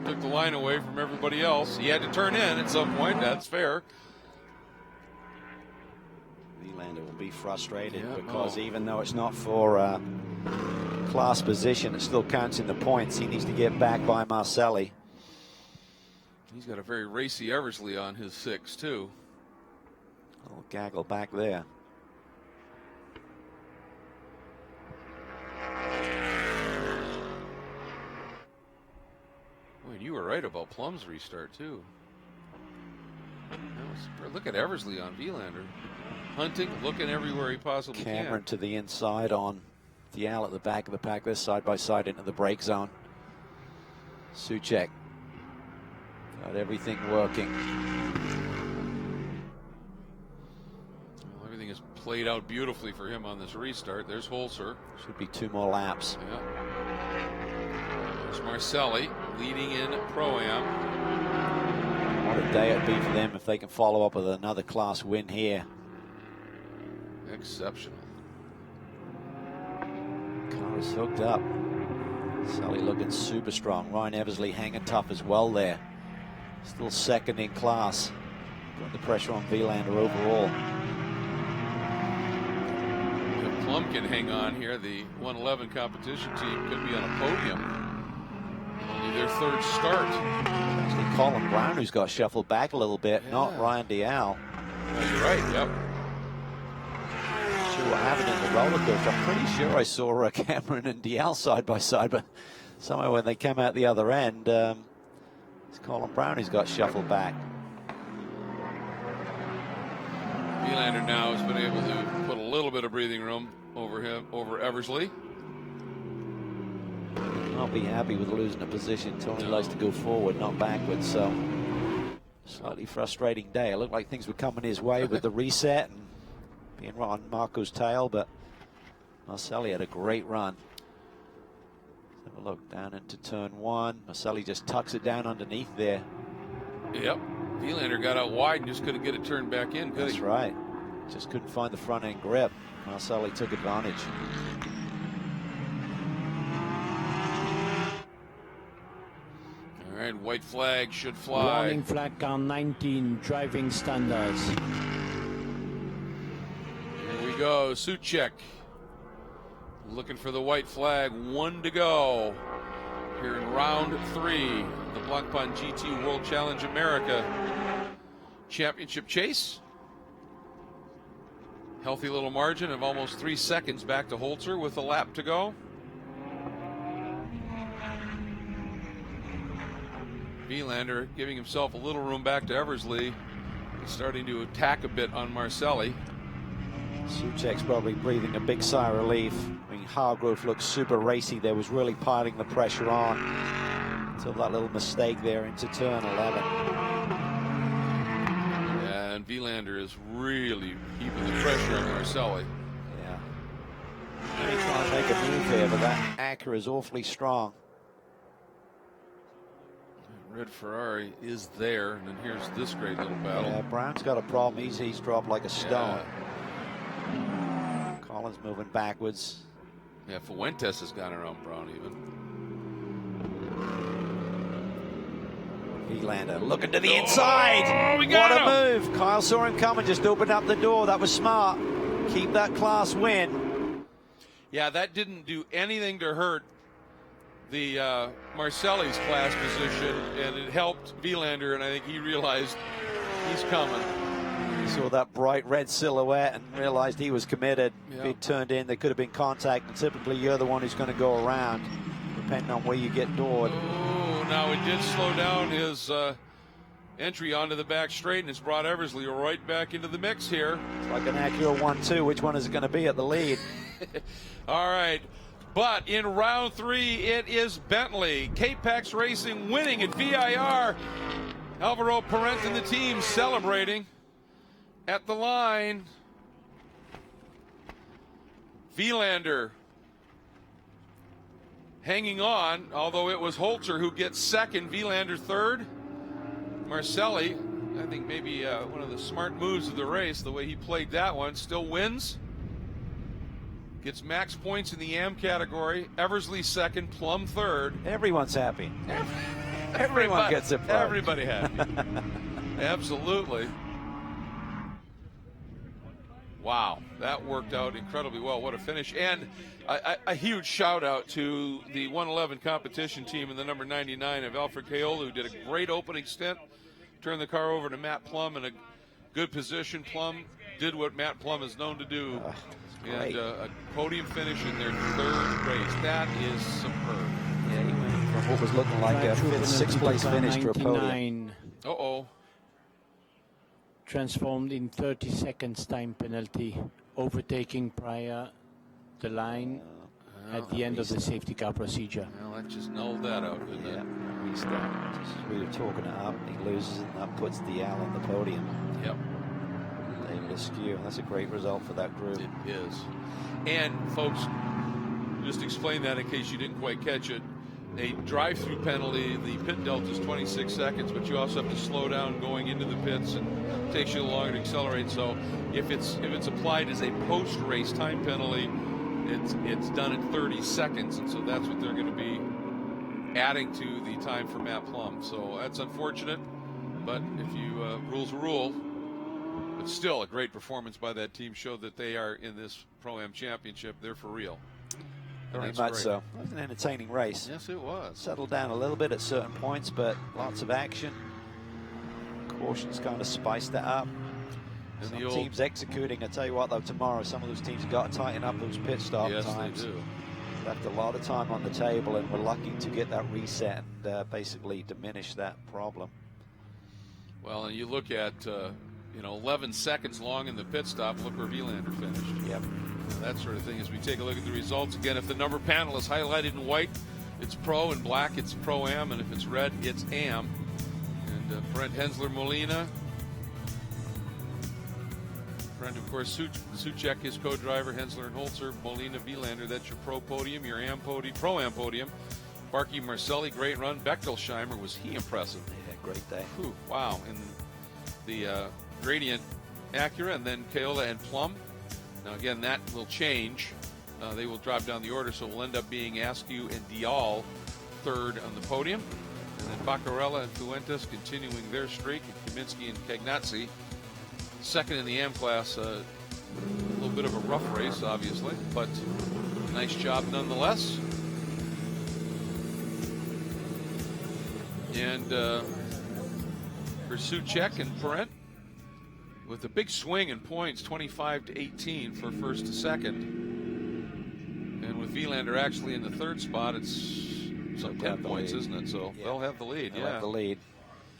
took the line away from everybody else. He had to turn in at some point. That's fair.
Vilander will be frustrated because even though it's not for class position, it still counts in the points. He needs to get back by Marcelli.
He's got a very racy Eversley on his 6 too.
A little gaggle back there.
Boy, you were right about Plum's restart too. Look at Eversley on Vilander. Hunting, looking everywhere he possibly can.
Cameron to the inside on Dial at the back of the pack. They're side by side into the brake zone. Souček got everything working.
Well, everything is played out beautifully for him on this restart. There's Holzer.
Should be 2 more laps.
Yeah. There's Marcelli leading in Pro-Am.
What a day it'd be for them if they can follow up with another class win here.
Exceptional.
Car is hooked up. Sully looking super strong. Ryan Eversley hanging tough as well there. Still second in class. Got the pressure on Vilander overall.
If Plum can hang on here, the 111 competition team could be on a podium. Only their 3rd start.
Actually, Colin Brown, who's got shuffled back a little bit, not Ryan Dial.
No, you're right, yep.
Sure what happened in the roller coaster. I'm pretty sure I saw Cameron and Dial side by side, but somehow when they came out the other end, it's Colin Brown who's got shuffled back.
Vilander now has been able to put a little bit of breathing room over Eversley.
I'll be happy with losing a position. Tony likes to go forward, not backwards, so slightly frustrating day. It looked like things were coming his way with the reset and being on Marco's tail, but Marcelli had a great run. Let's have a look down into turn 1. Marcelli just tucks it down underneath there.
Yep. Vilander got out wide and just couldn't get it turned back in, could he?
That's right. Just couldn't find the front end grip. Marcelli took advantage.
All right, white flag should fly.
Warning flag car 19, driving standards.
Here we go, Souček looking for the white flag. 1 to go here in round 3. The Blancpain GT World Challenge America Championship chase. Healthy little margin of almost 3 seconds back to Holzer with a lap to go. Vilander giving himself a little room back to Eversley. He's starting to attack a bit on Marcelli.
Souček's probably breathing a big sigh of relief. I mean, Hargrove looks super racy there, was really piling the pressure on until that little mistake there into turn 11.
Yeah, and Vilander is really heaping the pressure on Marcelli.
Yeah. He's trying to make a move here, but that Acura is awfully strong.
Red Ferrari is there, and then here's this great little battle.
Yeah, Brown's got a problem. He's dropped like a stone. Collins moving backwards.
Yeah, Fuentes has gone around Brown even.
Vilander looking to the inside.
Oh, we got
what a
him.
move. Kyle saw him coming, just opened up the door. That was smart. Keep that class win.
Yeah, that didn't do anything to hurt the Marcelli's class position, and it helped Vilander, and I think he realized he's coming.
He saw that bright red silhouette and realized he was committed.
Yeah.
If he'd turned in, there could have been contact, and typically you're the one who's going to go around, depending on where you get doored.
Oh, now it did slow down his entry onto the back straight, and it's brought Eversley right back into the mix here.
It's like an Acura 1-2. Which one is it going to be at the lead?
All right. But in round 3, it is Bentley. K-Pax Racing winning at VIR. Alvaro Perez and the team celebrating at the line. Vilander hanging on, although it was Holzer who gets second, Vilander third. Marcelli, I think maybe one of the smart moves of the race, the way he played that one, still wins. Gets max points in the AM category. Eversley second, Plum third.
Everyone's happy. Everyone gets it.
Everybody happy. Absolutely. Wow, that worked out incredibly well. What a finish. And a huge shout out to the 111 competition team and the number 99 of Alfred Caola, who did a great opening stint. Turned the car over to Matt Plum in a good position. Plum did what Matt Plum is known to do. And a podium finish in their third race. That is superb.
Yeah, he went from what was looking like a fifth, sixth place finish to a podium.
Uh-oh.
Transformed in 30 seconds time penalty, overtaking prior the line at the end of the safety car procedure.
Well, that just nulled that out, didn't it?
He's we were talking it up, and he loses, and that puts Dial on the podium.
Yep.
David Askew. That's a great result for that group.
It is. And, folks, just explain that in case you didn't quite catch it. A drive-through penalty, the pit delta is 26 seconds, but you also have to slow down going into the pits, and it takes you longer to accelerate. So if it's applied as a post-race time penalty, it's done in 30 seconds, and so that's what they're going to be adding to the time for Matt Plum. So that's unfortunate, but if you rule's a rule. But still, a great performance by that team showed that they are in this Pro-Am championship. They're for real.
Very much so. It was an entertaining race.
Yes, it was.
Settled down a little bit at certain points, but lots of action. Cautions kind of spiced it up.
And
some teams executing. I tell you what, though, tomorrow some of those teams have got to tighten up those pit stop times.
Yes, they do.
Left a lot of time on the table, and we're lucky to get that reset and basically diminish that problem.
Well, and you look at 11 seconds long in the pit stop. Look where Vilander finished.
Yep.
That sort of thing. As we take a look at the results again, if the number panel is highlighted in white, it's Pro, and black, it's Pro-Am, and if it's red, it's Am. And Brent Hensler Molina. Brent, of course, Suchek, his co-driver, Hensler and Holzer, Molina, Vilander. That's your Pro podium, your Am podium, Pro-Am podium. Marquee Marcelli, great run. Bechtelsheimer, was he impressive?
Yeah, great day.
Whew, wow. And the Gradient Acura, and then Caola and Plum. Now, again, that will change. They will drop down the order, so it will end up being Askew and Dial third on the podium. And then Baccarella and Fuentes continuing their streak, and Kaminsky and Cagnazzi second in the AM class. A little bit of a rough race, obviously, but nice job nonetheless. And for Suchek and Perent, with a big swing in points, 25-18 for first to second. And with Vilander actually in the third spot, it's some 10 points, isn't it? So they'll have the lead.
They'll have the lead.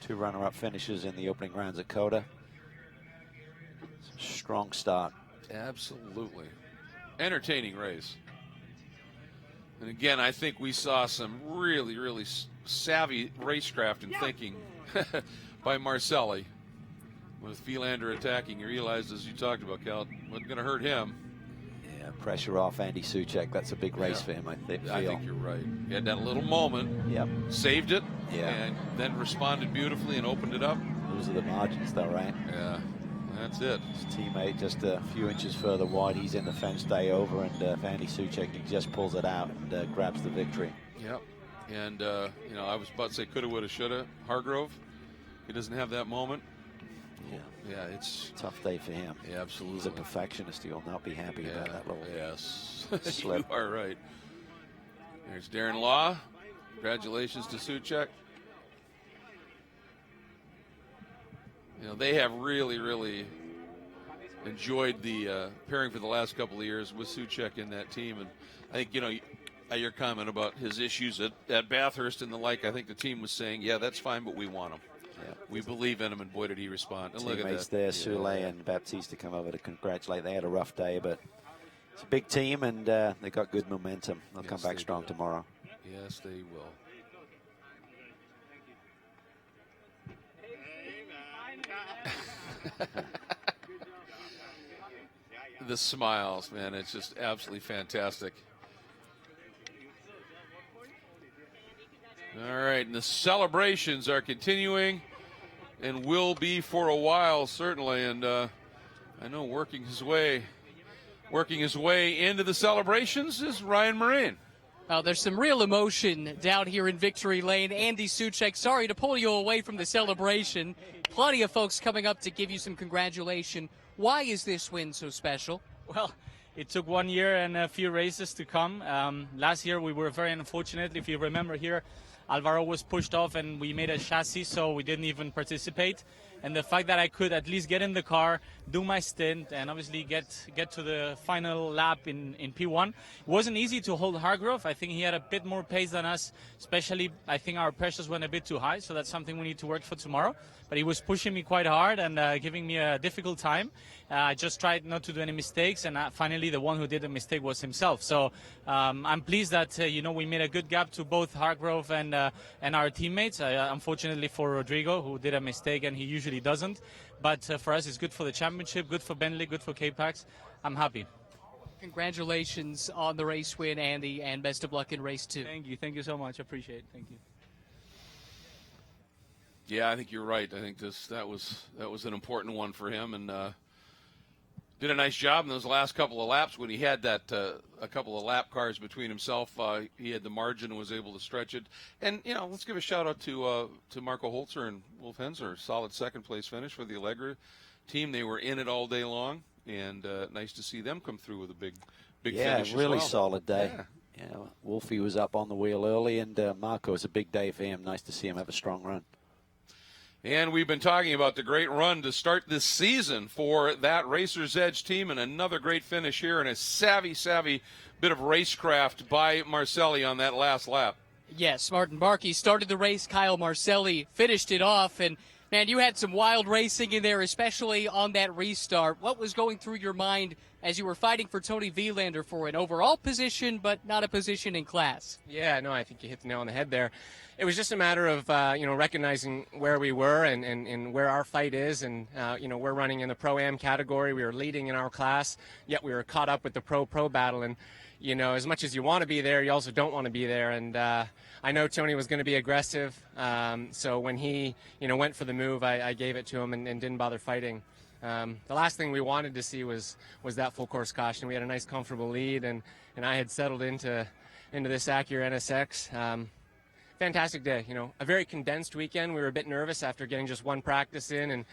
Two runner-up finishes in the opening rounds at Coda. Strong start.
Absolutely. Entertaining race. And again, I think we saw some really, really savvy racecraft and thinking by Marcelli. With Vilander attacking, you realized, as you talked about, Cal, wasn't going to hurt him.
Yeah, pressure off Andy Suchek. That's a big race for him, I think.
I think you're right. He had that little moment.
Yep.
Saved it. And then responded beautifully and opened it up.
Those are the margins, though, right?
Yeah. That's it.
His teammate just a few inches further wide. He's in the fence day over, and Andy Soucek just pulls it out and grabs the victory.
Yep. And, you know, I was about to say coulda, woulda, shoulda. Hargrove, he doesn't have that moment.
Yeah.
Yeah, it's
a tough day for him.
Yeah, absolutely.
He's a perfectionist. He'll not be happy about that little
slip. You are right. There's Darren Law. Congratulations to Soucek. You know, they have really, really enjoyed the pairing for the last couple of years with Soucek in that team. And I think, you know, your comment about his issues at Bathurst and the like, I think the team was saying, yeah, that's fine, but we want him. Yeah. We believe in him, and boy, did he respond. And look at that.
There, Soule and Baptiste to come over to congratulate. They had a rough day, but it's a big team, and they got good momentum. They'll come back strong tomorrow.
Yes, they will. The smiles, man, it's just absolutely fantastic. All right, and the celebrations are continuing and will be for a while, certainly. And I know working his way into the celebrations is Ryan Moraine.
Well, there's some real emotion down here in Victory Lane. Andy Soucek, sorry to pull you away from the celebration. Plenty of folks coming up to give you some congratulations. Why is this win so special?
Well, it took 1 year and a few races to come. Last year we were very unfortunate. If you remember here, Alvaro was pushed off and we made a chassis, so we didn't even participate. And the fact that I could at least get in the car, do my stint, and obviously get to the final lap in P1. It wasn't easy to hold Hargrove. I think he had a bit more pace than us, especially I think our pressures went a bit too high, so that's something we need to work for tomorrow. But he was pushing me quite hard and giving me a difficult time. I just tried not to do any mistakes, and finally the one who did a mistake was himself. So I'm pleased that we made a good gap to both Hargrove and our teammates. Unfortunately for Rodrigo, who did a mistake, and he usually doesn't. But for us, it's good for the championship, good for Bentley, good for K-Pax. I'm happy.
Congratulations on the race win, Andy, and best of luck in race 2.
Thank you so much. I appreciate it. Thank you.
Yeah, I think you're right. I think that was an important one for him, and did a nice job in those last couple of laps when he had that a couple of lap cars between himself. He had the margin and was able to stretch it. And let's give a shout out to Marco Holzer and Wolf Henser. Solid second place finish for the Allegra team. They were in it all day long, and nice to see them come through with a big finish.
Yeah, really
as well.
Solid day. Yeah. Wolfie was up on the wheel early, and Marco, was a big day for him. Nice to see him have a strong run.
And we've been talking about the great run to start this season for that Racer's Edge team, and another great finish here, and a savvy bit of racecraft by Marcelli on that last lap.
Yes, Martin Marquee started the race. Kyle Marcelli finished it off, and man, you had some wild racing in there, especially on that restart. What was going through your mind as you were fighting for Tony Vilander for an overall position, but not a position in class?
Yeah, no, I think you hit the nail on the head there. It was just a matter of, recognizing where we were and where our fight is. And, we're running in the Pro-Am category. We were leading in our class, yet we were caught up with the Pro battle. And, as much as you want to be there, you also don't want to be there. And I know Tony was going to be aggressive. So when he, went for the move, I gave it to him and didn't bother fighting. The last thing we wanted to see was that full course caution. We had a nice, comfortable lead, and I had settled into this Acura NSX. Fantastic day, a very condensed weekend. We were a bit nervous after getting just one practice in, and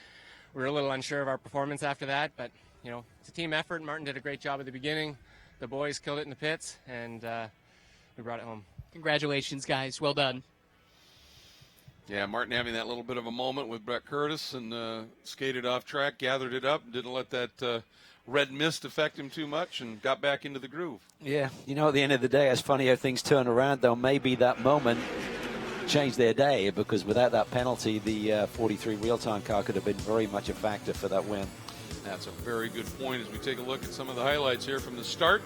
we were a little unsure of our performance after that. But, it's a team effort. Martin did a great job at the beginning. The boys killed it in the pits, and we brought it home.
Congratulations, guys. Well done.
Yeah, Martin having that little bit of a moment with Brett Curtis and skated off track, gathered it up, didn't let that red mist affect him too much, and got back into the groove.
Yeah, at the end of the day, it's funny how things turn around, though. Maybe that moment changed their day, because without that penalty, the 43 real-time car could have been very much a factor for that win.
That's a very good point as we take a look at some of the highlights here from the start.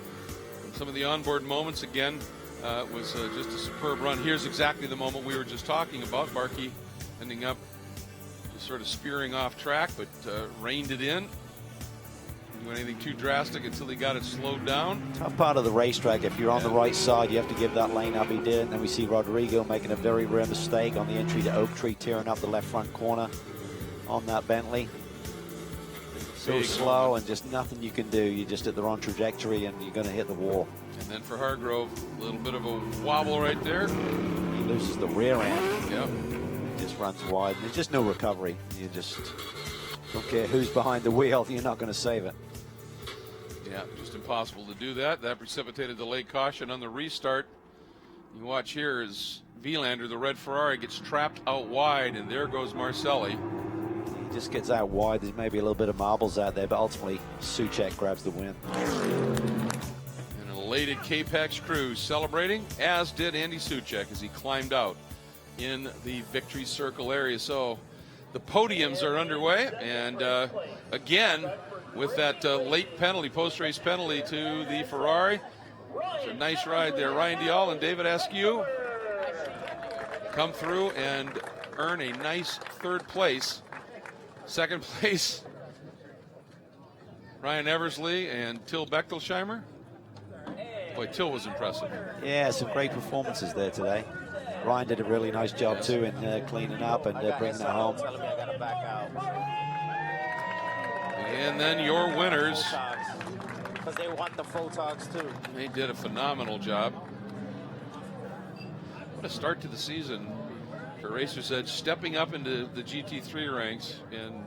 And some of the onboard moments, again, was just a superb run. Here's exactly the moment we were just talking about. Marquee ending up just sort of spearing off track, but reined it in. Didn't do anything too drastic until he got it slowed down.
Tough part of the racetrack. If you're on the right side, you have to give that lane up. He did. And then we see Rodrigo making a very rare mistake on the entry to Oak Tree, tearing up the left front corner on that Bentley. So
big
slow
moment.
and just nothing you can do. You're just at the wrong trajectory and you're going to hit the wall.
And then for Hargrove, a little bit of a wobble right there.
He loses the rear end.
Yep.
Just runs wide. There's just no recovery. You just don't care who's behind the wheel. You're not going to save it.
Yeah, just impossible to do that. That precipitated the late caution on the restart. You watch here as Vilander, the red Ferrari, gets trapped out wide, and there goes Marcelli.
He just gets out wide. There's maybe a little bit of marbles out there, but ultimately Soucek grabs the win.
An elated K-Pax crew celebrating, as did Andy Soucek as he climbed out in the victory circle area. So the podiums are underway, and again, with that late penalty, post-race penalty to the Ferrari. It's a nice ride there. Ryan Dial and David Askew come through and earn a nice third place. Second place, Ryan Eversley and Till Bechtelsheimer. Boy, Till was impressive.
Yeah, some great performances there today. Ryan did a really nice job too in cleaning up and bringing it home.
And then your winners.
Because they want the photogs too.
They did a phenomenal job. What a start to the season for Racer's Edge, stepping up into the GT3 ranks. And,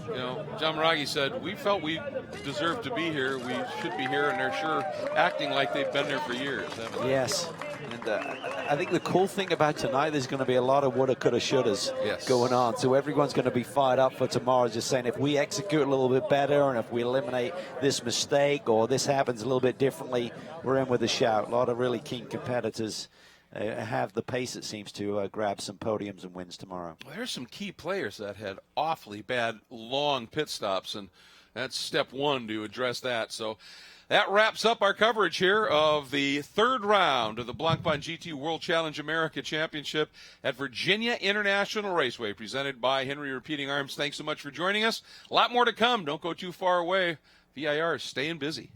you know, John Maraghi said, we felt we deserved to be here. We should be here, and they're sure acting like they've been there for years, haven't they?
Yes. And I think the cool thing about tonight, there's going to be a lot of woulda, coulda, shouldas going on. So everyone's going to be fired up for tomorrow, just saying if we execute a little bit better and if we eliminate this mistake or this happens a little bit differently, we're in with a shout. A lot of really keen competitors have the pace, it seems, to grab some podiums and wins tomorrow.
Well, there's some key players that had awfully bad, long pit stops, and that's step one to address that. So that wraps up our coverage here of the third round of the Blancpain GT World Challenge America Championship at Virginia International Raceway, presented by Henry Repeating Arms. Thanks so much for joining us. A lot more to come. Don't go too far away. VIR is staying busy.